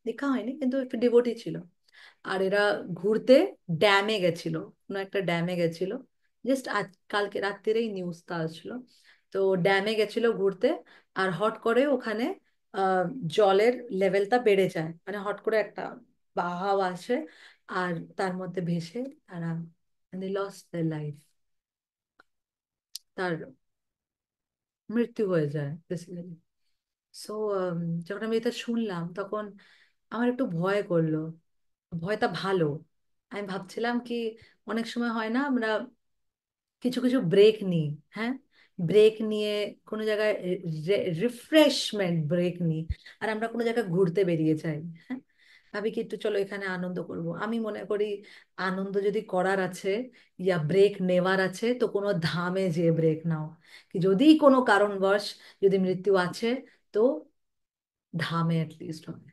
দীক্ষা হয়নি কিন্তু একটু ডিভোটি ছিল। আর এরা ঘুরতে ড্যামে গেছিল, কোনো একটা ড্যামে গেছিল। জাস্ট আজ কালকে রাত্রিরেই নিউজটা আসছিল। তো ড্যামে গেছিল ঘুরতে, আর হট করে ওখানে আহ, জলের লেভেলটা বেড়ে যায়, মানে হট করে একটা বাহাও আসে, আর তার মধ্যে ভেসে তারা, মানে লস্ট দেয়ার লাইফ, তার মৃত্যু হয়ে যায় বেসিক্যালি। সো যখন আমি এটা শুনলাম তখন আমার একটু ভয় করলো। ভয়টা ভালো। আমি ভাবছিলাম কি, অনেক সময় হয় না আমরা কিছু কিছু ব্রেক নিই, হ্যাঁ, ব্রেক নিয়ে কোনো জায়গায় রিফ্রেশমেন্ট ব্রেক নিই, আর আমরা কোনো জায়গায় ঘুরতে বেরিয়ে যাই। হ্যাঁ, ভাবি কি একটু চলো এখানে আনন্দ করব। আমি মনে করি আনন্দ যদি করার আছে ইয়া ব্রেক নেওয়ার আছে তো কোনো ধামে যেয়ে ব্রেক নাও। কি যদি কোনো কারণবশ যদি মৃত্যু আছে, তো ধামে অ্যাটলিস্ট হবে,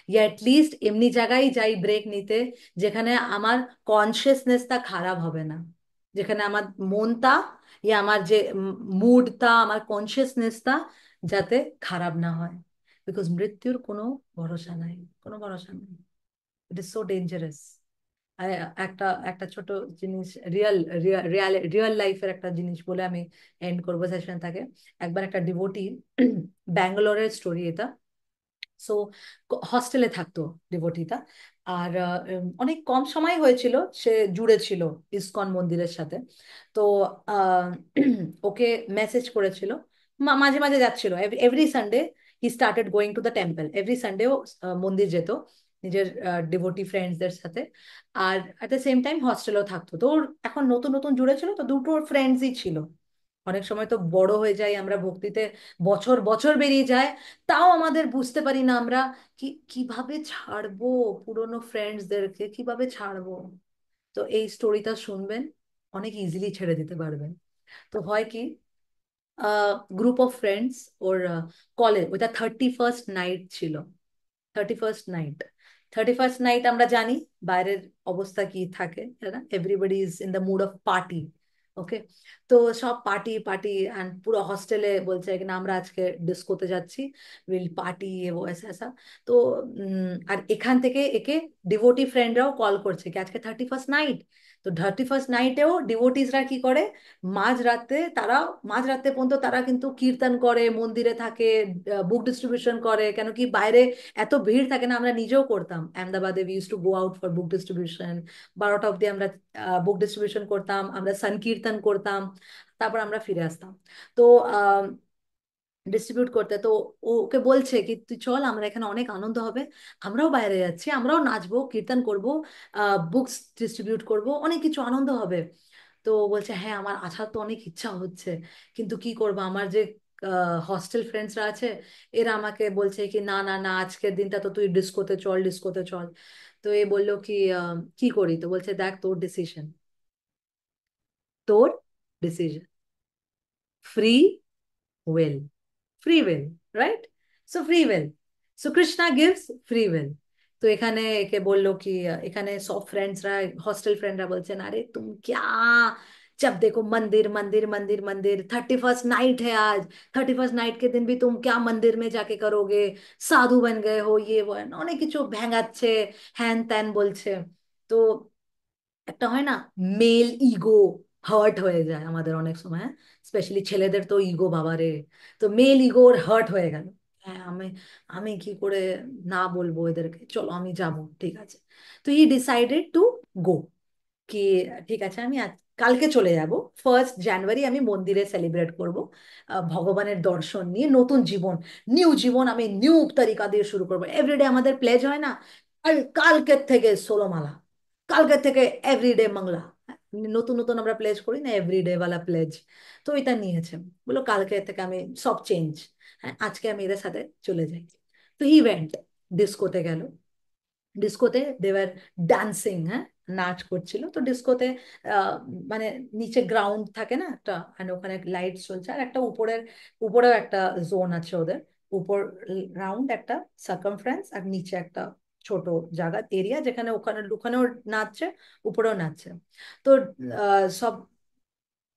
ইয়া অ্যাটলিস্ট এমনি জায়গায় যাই ব্রেক নিতে যেখানে আমার কনসিয়াসনেসটা খারাপ হবে না, যেখানে আমার মনটা, ইয়া আমার যে মুডটা, আমার কনসিয়াসনেসটা যাতে খারাপ না হয়। বিকজ মৃত্যুর কোনো ভরসা নাই, কোনো ভরসা নেই। It is so dangerous. একটা একটা ছোট জিনিস, রিয়েল রিয়েল রিয়েল লাইফের একটা জিনিস বলে আমি এন্ড করবো সেশনটাকে। একবার একটা ডিভোটি, ব্যাঙ্গালোরের স্টোরি এটা। সো হস্টেলে থাকতো ডিভোটিটা। আর অনেক কম সময় হয়েছিল সে জুড়ে ছিল ইসকন মন্দিরের সাথে। তো আহ, ওকে মেসেজ করেছিল, মাঝে মাঝে যাচ্ছিল, every Sunday he started going to the temple, every Sunday ও মন্দির যেত নিজের ডিভোটি ফ্রেন্ডসদের সাথে। আর অ্যাট দ্য সেম টাইম হস্টেলেও থাকতো। তো ওর এখন নতুন নতুন জুড়েছিল, তো দুটো ফ্রেন্ডসই ছিল। অনেক সময় তো বড় হয়ে যাই আমরা ভক্তিতে, বছর বছর বেরিয়ে যায়, তাও আমাদের বুঝতে পারি না আমরা কিভাবে ছাড়বো পুরনো ফ্রেন্ডসদেরকে, কিভাবে ছাড়বো। তো এই স্টোরিটা শুনবেন, অনেক ইজিলি ছেড়ে দিতে পারবেন। তো হয় কি, group of friends, or college, ওইটা 31st নাইট ছিল। 31st নাইট, 31st নাইট আমরা জানি বাইরের অবস্থা কি থাকে, তাই না? Everybody is in the mood of party. Okay, তো সব পার্টি পার্টি, অ্যান্ড পুরো হস্টেলে বলছে কি না আমরা আজকে ডিস্কোতে যাচ্ছি, উইল পার্টি ও এসা। তো আর এখান থেকে একে ডিভোটি ফ্রেন্ডরাও কল করছে কি আজকে 31st নাইট, তো তো 31st নাইটেও ডিভোটিসরা কি করে, মাঝরাতে তারা, মাঝরাতে পর্যন্ত তারা কিন্তু কীর্তন করে, মন্দিরে থাকে, বুক ডিস্ট্রিবিউশন করে। কেন কি বাইরে এত ভিড় থাকে না, আমরা নিজেও করতাম আহমেদাবাদে, we use to go out for book distribution. 12টা অব্দি আমরা বুক ডিস্ট্রিবিউশন করতাম, আমরা সংকীর্তন করতাম, তারপর আমরা ফিরে আসতাম। তো ডিস্ট্রিবিউট করতে, তো ওকে বলছে কি তুই চল, আমরা এখানে অনেক আনন্দ হবে, আমরাও বাইরে যাচ্ছি, আমরাও নাচবো, কীর্তন করব, বুকস ডিস্ট্রিবিউট করব, অনেক কিছু আনন্দ হবে। তো ও বলছে হ্যাঁ আমার আসার তো অনেক ইচ্ছা হচ্ছে, কিন্তু কি করবো, আমার যে হস্টেল ফ্রেন্ডসরা আছে এরা আমাকে বলছে কি না না না, আজকের দিনটা তো তুই ডিস্কোতে চল, ডিস্কোতে চল। তো এ বললো কি কি করি, তো বলছে দেখ তোর ডিসিশন, তোর decision, free will, free will, right? So free will, so Krishna gives free will। তো এখানে একে বললো কি এখানে সব ফ্রেন্ডসরা, हॉस्टल फ्रेंडরা বলছেন अरे तुम क्या, जब देखो मंदिर मंदिर मंदिर मंदिर, 31st नाइट है आज, 31st नाइट के दिन भी तुम क्या मंदिर में जाके करोगे, साधु बन गए हो, ये वो অনেক কিছু ভেঙাচ্ছে, হ্যান ত্যান বলছে। তো একটা হয় না, মেল ইগো হার্ট হয়ে যায় আমাদের অনেক সময়, স্পেশালি ছেলেদের তো ইগো বাবারে। তো মেল ইগোর হার্ট হয়ে গেল, হ্যাঁ আমি আমি কি করে না বলবো এদেরকে, চলো আমি যাব, ঠিক আছে। তো হি ডিসাইডেড টু গো, কি ঠিক আছে আমি কালকে চলে যাব, 1st জানুয়ারি আমি মন্দিরে সেলিব্রেট করব, ভগবানের দর্শন নিয়ে নতুন জীবন, নিউ জীবন আমি নিউ তরিকা দিয়ে শুরু করবো। এভরিডে আমাদের প্লেজ হয় না, কালকের থেকে 16 মালা, কালকের থেকে এভরিডে মংলা, নতুন নতুন আমরা প্লেজ করি না, এভরিডে ওয়ালা প্লেজ। তো এটা নিয়েছে, বলো কালকে থেকে আমি সব চেঞ্জ, হ্যাঁ আজকে আমি এদের সাথে চলে যাই। তো ইভেন্ট, ডিস্কোতে গেল, ডিস্কোতে দেওয়ার ডান্সিং, হ্যাঁ নাচ করছিল। তো ডিস্কোতে মানে নিচে গ্রাউন্ড থাকে না একটা, মানে ওখানে লাইট চলছে, আর একটা উপরের, উপরেও একটা জোন আছে ওদের, উপর রাউন্ড একটা সার্কামফারেন্স, আর নিচে একটা ছোট জায়গা এরিয়া, যেখানে ওখানে ওখানেও নাচছে, উপরেও নাচছে। তো সব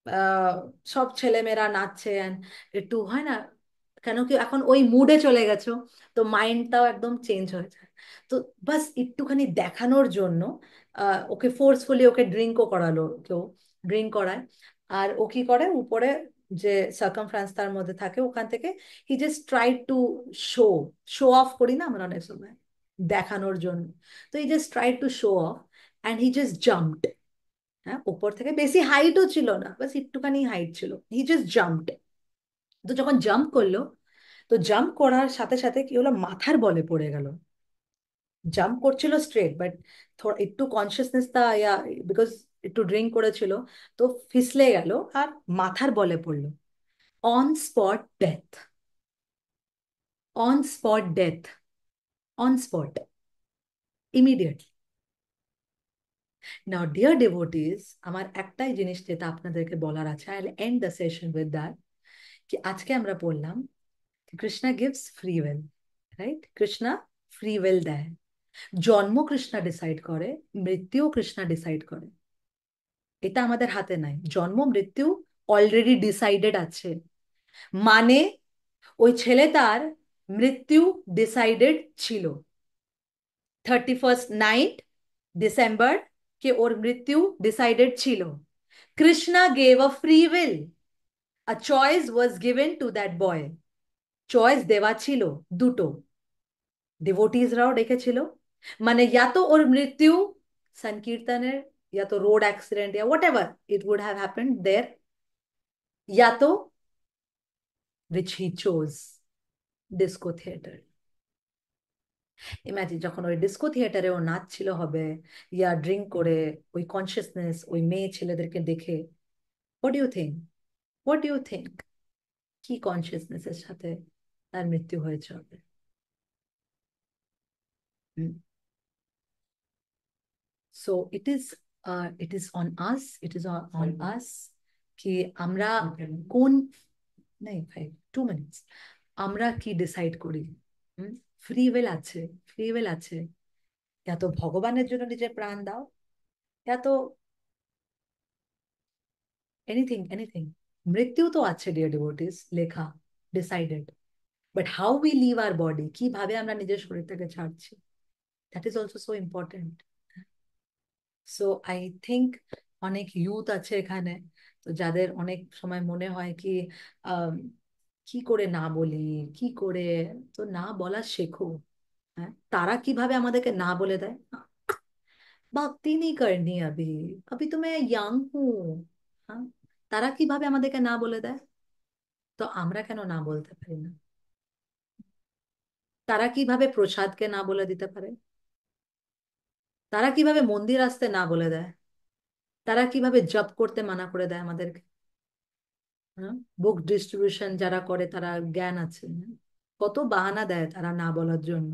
আহ, সব ছেলেমেয়েরা নাচছে and একটু হয় না, কেন কি এখন ওই মুডে চলে গেছো, তো মাইন্ডটাও একদম চেঞ্জ হয়ে যায়। তো বাস একটুখানি দেখানোর জন্য ওকে ফোর্সফুলি ওকে ড্রিঙ্কও করালো, কেউ ড্রিঙ্ক করায়। আর ও কি করে, উপরে যে সার্কামফারেন্স তার মধ্যে থাকে ওখান থেকে he just try to show, show off করি না আমরা অনেক সময়, দেখানোর জন্য। তো he just try to show off and he just jumped, হ্যাঁ উপর থেকে, বেশি হাইটও ছিল না, বাস একটুখানি হাইট ছিল, হি জাস্ট জাম্পড। তো যখন জাম্প করলো, তো জাম্প করার সাথে সাথে কি হলো, মাথার বলে পড়ে গেল। জাম্প করছিল স্ট্রেট, বাট একটু কনসিয়াসনেস তা ইয়া, বিকজ একটু ড্রিঙ্ক করেছিল, তো ফিসলে গেল আর মাথার বলে পড়লো। On spot death, on spot death, on spot, immediately. Now dear devotees, আমার একটাই জিনিস যেটা আপনাদেরকে বলার আছে, I will end the session with that, কি আজকে আমরা বললাম Krishna gives free will, right? Krishna free will দেয়, জন্ম কৃষ্ণা ডিসাইড করে, মৃত্যুও কৃষ্ণা ডিসাইড করে, এটা আমাদের হাতে নাই, জন্ম মৃত্যু অলরেডি ডিসাইডেড আছে। মানে ওই ছেলেটার মৃত্যু ডিসাইডেড ছিল, 31st নাইট ডিসেম্বর কে ওর মৃত্যু ডিসাইডেড ছিল। Krishna gave a free will, a choice was given to that boy, choice দেওয়া ছিল দুটো, ডিভোটিসরাও ডেকেছিল, মানে ইয়া তো ওর মৃত্যু সংকীর্তনের, या तो रोड एक्सीडेंट या whatever it would have happened there, या तो which he chose disco theatre. Imagine যখন ওই ডিস্কো থিয়েটারে ও নাচছিল হবে, ইয়া ড্রিঙ্ক করে, ওই কনসিয়াসনেস ওই মেয়ে ছেলেদেরকে দেখে, what you think, what you think, কি কনসিয়াসনেসের সাথে তার মৃত্যু হয়েছে হবে। So it is on us, it is on us, কি আমরা কোন, নেই ভাই 2 মিনিটস, আমরা কি ডিসাইড করি। ফ্রি উইল আছে, ফ্রি উইল আছে, ইয়া তো ভগবানের জন্য নিজের প্রাণ দাও, ইয়া তো এনিথিং এনিথিং, মৃত্যু তো আছে ডিয়ার ডিভোটিস, লেখা, decided, but how we live our body, কিভাবে আমরা নিজের শরীরটাকে ছাড়ছি, that is also so important. So I think অনেক ইউথ আছে এখানে, তো যাদের অনেক সময় মনে হয় কি আম, কি করে না বলি, কি করে, তো না বলা শেখো। হ্যাঁ, তারা কিভাবে আমাদেরকে না বলে দেয়, भक्ति नहीं करनी अभी, अभी तो मैं यंग हूँ। हाँ, তারা কিভাবে আমাদেরকে না বলে দেয়, তো আমরা কেন না বলতে পারি না? তারা কিভাবে প্রসাদকে না বলে দিতে পারে, তারা কিভাবে মন্দির আসতে না বলে দেয়, তারা কিভাবে জব করতে মানা করে দেয় আমাদেরকে? হ্যাঁ, বুক ডিস্ট্রিবিউশন যারা করে তারা জ্ঞান আছে, হ্যাঁ? কত বাহানা দেয় তারা না বলার জন্য,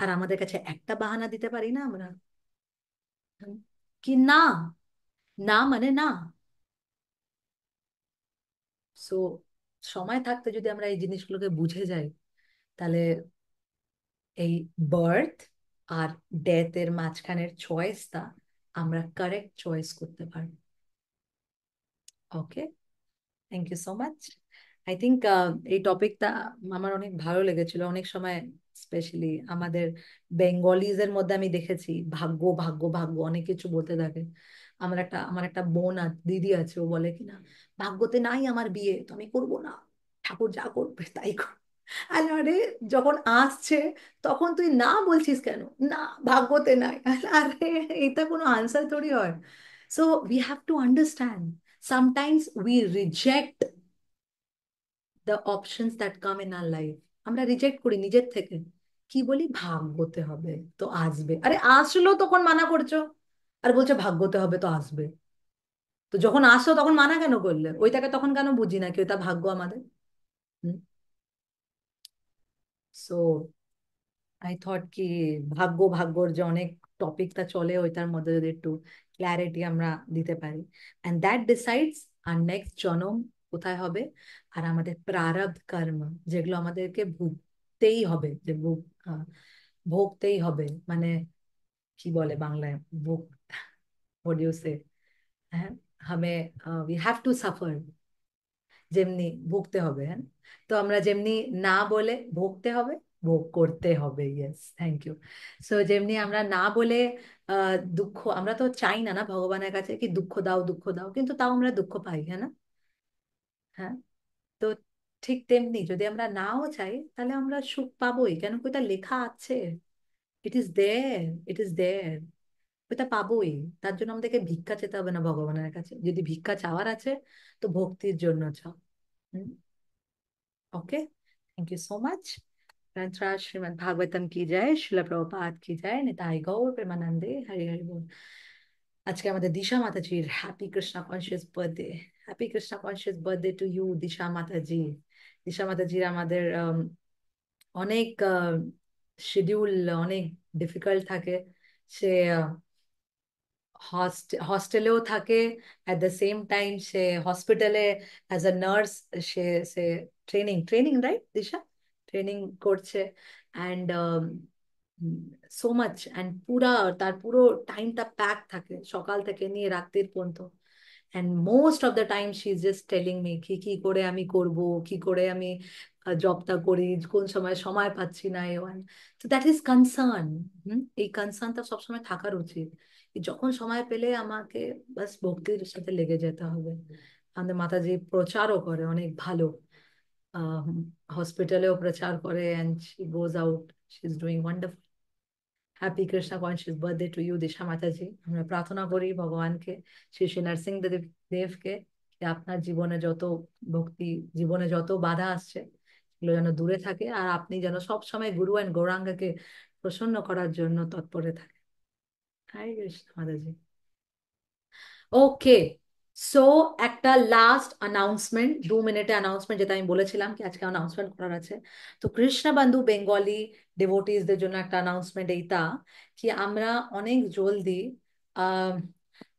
আর আমাদের কাছে একটা বাহানা দিতে পারি না আমরা? হুম, কি না, না মানে না। সো সময় থাকতে যদি আমরা এই জিনিসগুলোকে বুঝে যাই, তাহলে এই বার্থ আর ডেথ এর মাঝখানের চয়েসটা আমরা কারেক্ট চয়েস করতে পারবো। Okay, thank you so much. I think এই টপিকটা আমার অনেক ভালো লেগেছিল। অনেক সময় স্পেশালি আমাদের বেঙ্গলিজ এর মধ্যে আমি দেখেছি ভাগ্য ভাগ্য ভাগ্য অনেক কিছু বলতে থাকে। আমার একটা বোন আর দিদি আছে, ও বলে কিনা ভাগ্যতে নাই আমার বিয়ে, তো আমি করবো না, ঠাকুর যা করবে তাই কর। আরে যখন আসছে তখন তুই না বলছিস কেন? না, ভাগ্যতে নাই। আরে এটা কোনো আনসার থোড়ি হয়। So we have to understand sometimes we reject the options that come in our life. আমরা রিজেক্ট করি নিজের থেকে, কি বলি ভাগ্যতে হবে তো আসবে, আরে আসলো তখন মানা করছো, আর বলছো ভাগ্যতে হবে তো আসবে। তো যখন আসো তখন মানা কেন করলে, ওইটাকে তখন কেন বুঝি না কি ওটা ভাগ্য আমাদের? সো আই থট কি ভাগ্য ভাগ্যর যে অনেক টপিকটা চলে ওইটার মধ্যে যদি একটু ক্ল্যারিটি আমরা দিতে পারি, অ্যান্ড দ্যাট ডিসাইডস আর নেক্সট জন্ম কোথায় হবে, আর আমাদের প্রারব্ধ কর্ম যেগুলো আমাদেরকে ভুগতেই হবে, যে ভোগতেই হবে, মানে কি বলে বাংলায় ভোগ, হোয়াট ইউ সে, হ্যাঁ, হামে উই হ্যাভ টু সাফার, যেমনি ভুগতে হবে, হ্যাঁ। তো আমরা যেমনি না বলে ভুগতে হবে, ভোগ করতে হবে, ইয়েস, থ্যাংক ইউ। সো যেমনি আমরা না বলে দুঃখ, আমরা তো চাই না না ভগবানের কাছে কি দুঃখ দাও দুঃখ দাও, কিন্তু তাও আমরা দুঃখ পাই, হ্যাঁ না? হ্যাঁ, তো ঠিক তেমনি যদি আমরা নাও চাই তাহলে আমরা সুখ পাবোই, কেন কি ওটা লেখা আছে, it is there, it is there, ওটা পাবোই। তার জন্য আমাদেরকে ভিক্ষা চেতে হবে না ভগবানের কাছে, যদি ভিক্ষা চাওয়ার আছে তো ভক্তির জন্য চাও। Okay, thank you so much. ग्रंथराज श्रीमद् भागवतम की जय, शिला प्रभुपाद की जय, निताई गौर प्रेमानंदे, हरि हरि बोल। আজকে আমাদের দিশা মাতাজির happy Krishna conscious birthday. Happy Krishna conscious birthday to you Disha Mataji. Disha মাতাজির আমাদের অনেক শিডিউল অনেক ডিফিকাল্ট থাকে। সে হস্টেলেও থাকে, অ্যাট দ্য সেম টাইম সে হসপিটালে as a nurse, say say training training right Disha, training করছে, অ্যান্ড সো মাচ, অ্যান্ড তার পুরো টাইমটা প্যাক থাকে সকাল থেকে নিয়ে রাত্রির পর্যন্ত। And most of the time she is just telling me কি কি করে আমি করব, কি করে আমি জবটা করি, কোন সময় সময় পাচ্ছি না, এ ওয়ান। তো দ্যাট ইজ কনসার্ন। এই কনসার্নটা সবসময় থাকার উচিত, যখন সময় পেলে আমাকে বাস ভক্তির সাথে লেগে যেতে হবে। আমাদের মাতাজি প্রচারও করে অনেক ভালো, হসপিটালেও প্রচার করে, and she goes out, she is doing wonderful. Happy Krishna conscious birthday to you Disha Mataji. আমরা প্রার্থনা করি ভগবানকে, শ্রী শ্রী নরসিংহ দেবকে, যে আপনার জীবনে যত ভক্তি, জীবনে যত বাধা আসছে সেগুলো যেন দূরে থাকে, আর আপনি যেন সব সময় গুরু অ্যান্ড গৌরাঙ্গকে প্রসন্ন করার জন্য তৎপরে থাকে। হরে কৃষ্ণ মাতাজি। ওকে, সো একটা লাস্ট অ্যানাউন্সমেন্ট, 2 মিনিটে অ্যানাউন্সমেন্ট, যেটা আমি বলেছিলাম কি আজকে অ্যানাউন্সমেন্ট করার আছে। তো কৃষ্ণ বন্ধু বেঙ্গলি ডিভোটিসদের জন্য একটা অ্যানাউন্সমেন্ট এইটা, কি আমরা অনেক জলদি, আহ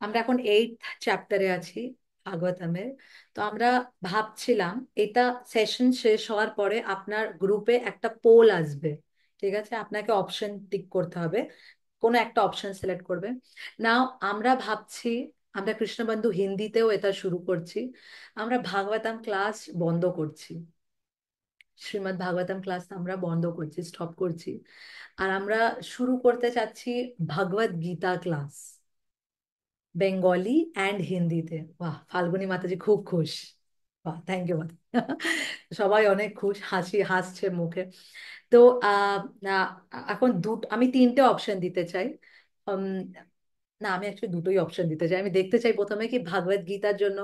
আমরা এখন 8th চ্যাপ্টারে আছি ভাগবতমের। তো আমরা ভাবছিলাম এটা সেশন শেষ হওয়ার পরে আপনার গ্রুপে একটা পোল আসবে, ঠিক আছে? আপনাকে অপশন টিক করতে হবে, কোনো একটা অপশন সিলেক্ট করবে। নাও আমরা ভাবছি আমরা কৃষ্ণবন্ধু হিন্দিতেও এটা শুরু করছি, আমরা ভাগবতম ক্লাস বন্ধ করছি, শ্রীমদ্ ভাগবতম ক্লাস আমরা বন্ধ করছি, স্টপ করছি, আর আমরা শুরু করতে চাচ্ছি Bhagavad Gita class. Bengali and হিন্দিতে। বাহ, ফাল্গুনী মাতাজি খুব খুশ। বাহ, থ্যাংক ইউ মাতা। সবাই অনেক খুশ, হাসছে মুখে। তো আহ আহ, এখন আমি তিনটে অপশন দিতে চাই। উম, না, আমি অ্যাকচুয়ালি দুটোই অপশন দিতে চাই। আমি দেখতে চাই প্রথমে কি ভাগবত গীতার জন্য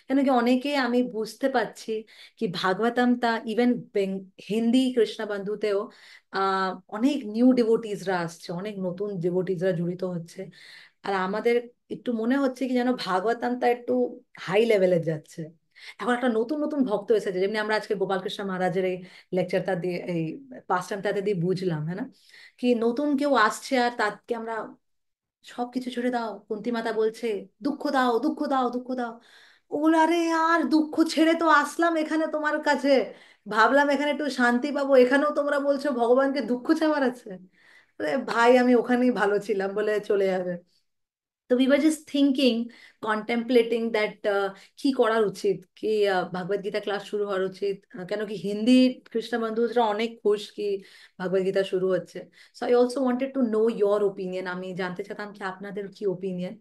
কেন কি অনেকে আমি বুঝতে পারছি কি ভাগবতামটা ইভেন হিন্দি কৃষ্ণ বন্ধুতেও অনেক নিউ ডিভোটিসরা আসছে, অনেক নতুন ডিভোটিসরা জড়িত হচ্ছে। আর আমাদের একটু মনে হচ্ছে কি যেন ভাগবতামটা একটু হাই লেভেলের যাচ্ছে। এখন একটা নতুন নতুন ভক্ত এসেছে, যেমনি আমরা আজকে গোপালকৃষ্ণ মহারাজের এই লেকচারটা দিয়ে, এই পাঁচটামটাতে দিয়ে বুঝলাম, হ্যাঁ না? কি নতুন কেউ আসছে আর তাকে আমরা সবকিছু ছেড়ে দাও, কুন্তি মাতা বলছে দুঃখ দাও, দুঃখ দাও, দুঃখ দাও। ওগুলো আরে আর দুঃখ ছেড়ে তো আসলাম এখানে তোমার কাছে, ভাবলাম এখানে একটু শান্তি পাবো, এখানেও তোমরা বলছো ভগবানকে দুঃখ চাওয়ার আছে। আরে ভাই, আমি ওখানেই ভালো ছিলাম বলে চলে যাবে। তো we were just thinking, contemplating that কি করা উচিত, কি ভাগবত গীতা ক্লাস শুরু হওয়ার উচিত। কেন কি হিন্দি কৃষ্ণ বন্ধুরা অনেক খুশ কি ভাগবত গীতা শুরু হচ্ছে। So I also wanted to know your opinion, আমি জানতে চাইতাম কি আপনাদের কি opinion.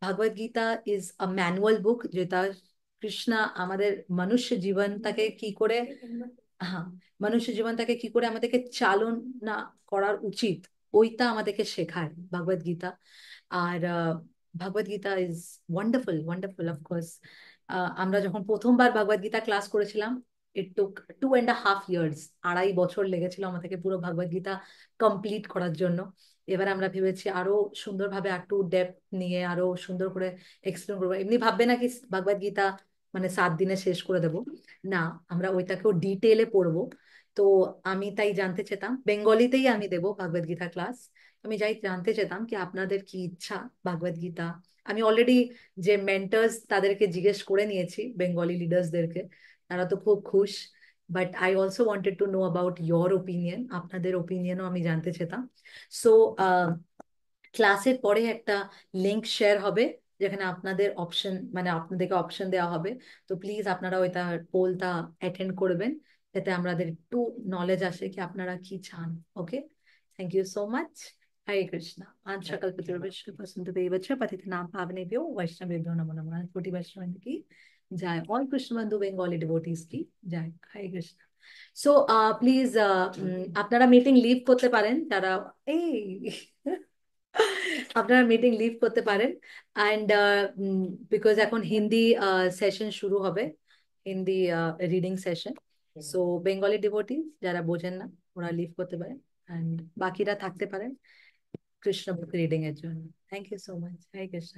Bhagavad Gita is a manual book, যেটা কৃষ্ণা আমাদের মনুষ্য জীবনটাকে কি করে, হ্যাঁ, মনুষ্য জীবনটাকে কি করে আমাদেরকে চালনা করার উচিত, ওইটা আমাদেরকে শেখায় ভগবত গীতা। আর Bhagavad Gita is wonderful, wonderful of course. আমরা যখন প্রথমবার ভগবত গীতা ক্লাস করেছিলাম, ইট টুক 2.5 ইয়ার্স, 2.5 বছর লেগেছিল আমাদেরকে পুরো ভগবত গীতা কমপ্লিট করার জন্য। এবার আমরা ভেবেছি আরো সুন্দরভাবে একটু ডেপথ নিয়ে আরো সুন্দর করে এক্সপ্লেন করবো। এমনি ভাববে না কি ভগবত গীতা মানে 7 দিনে শেষ করে দেবো, না, আমরা ওইটাকেও ডিটেলে পড়বো। তো আমি তাই জানতে চেতাম, বেঙ্গলিতেই আমি দেবো ভগবত গীতা ক্লাস। আমি যাই জানতে চেতাম কি আপনাদের কি ইচ্ছা ভগবত গীতা। আমি অলরেডি যে মেন্টার্স তাদেরকে জিজ্ঞেস করে নিয়েছি, বেঙ্গলি লিডার্সদেরকে, তারা তো খুব খুশ। But I also wanted to know about your opinion, আপনাদের ওপিনিয়নও আমি জানতে চেতাম। সো ক্লাসের পরে একটা লিংক শেয়ার হবে, যেখানে আপনাদের অপশন মানে আপনাদেরকে অপশন দেওয়া হবে। তো প্লিজ আপনারা ওইটা পোলটা অ্যাটেন্ড করবেন, যাতে আমাদের একটু নলেজ আসে কি আপনারা কি চান। ওকে, thank you so much. Hare Krishna. আঞ্চকল্পতরুভ্যশ্চ প্রসন্তদেবচ পতিতনাং পাবনেভ্যো বৈষ্ণবেভ্যো নমো নমঃ। কোটি বৈষ্ণব কি যায়, অল কৃষ্ণ বন্ধু বেঙ্গলি ডিভোটিস কি যায়। হরে কৃষ্ণ। সো প্লিজ আপনারা মিটিং লিভ করতে পারেন, যারা এই আপনারা মিটিং লিভ করতে পারেন। অ্যান্ড বিকজ এখন হিন্দি সেশন শুরু হবে, Hindi reading session. So Bengali devotee যারা বোঝেন না ওরা লিভ করতে পারেন, অ্যান্ড বাকিরা থাকতে পারেন কৃষ্ণ বুক রিডিং এর জন্য। Thank you so much. Hare Krishna.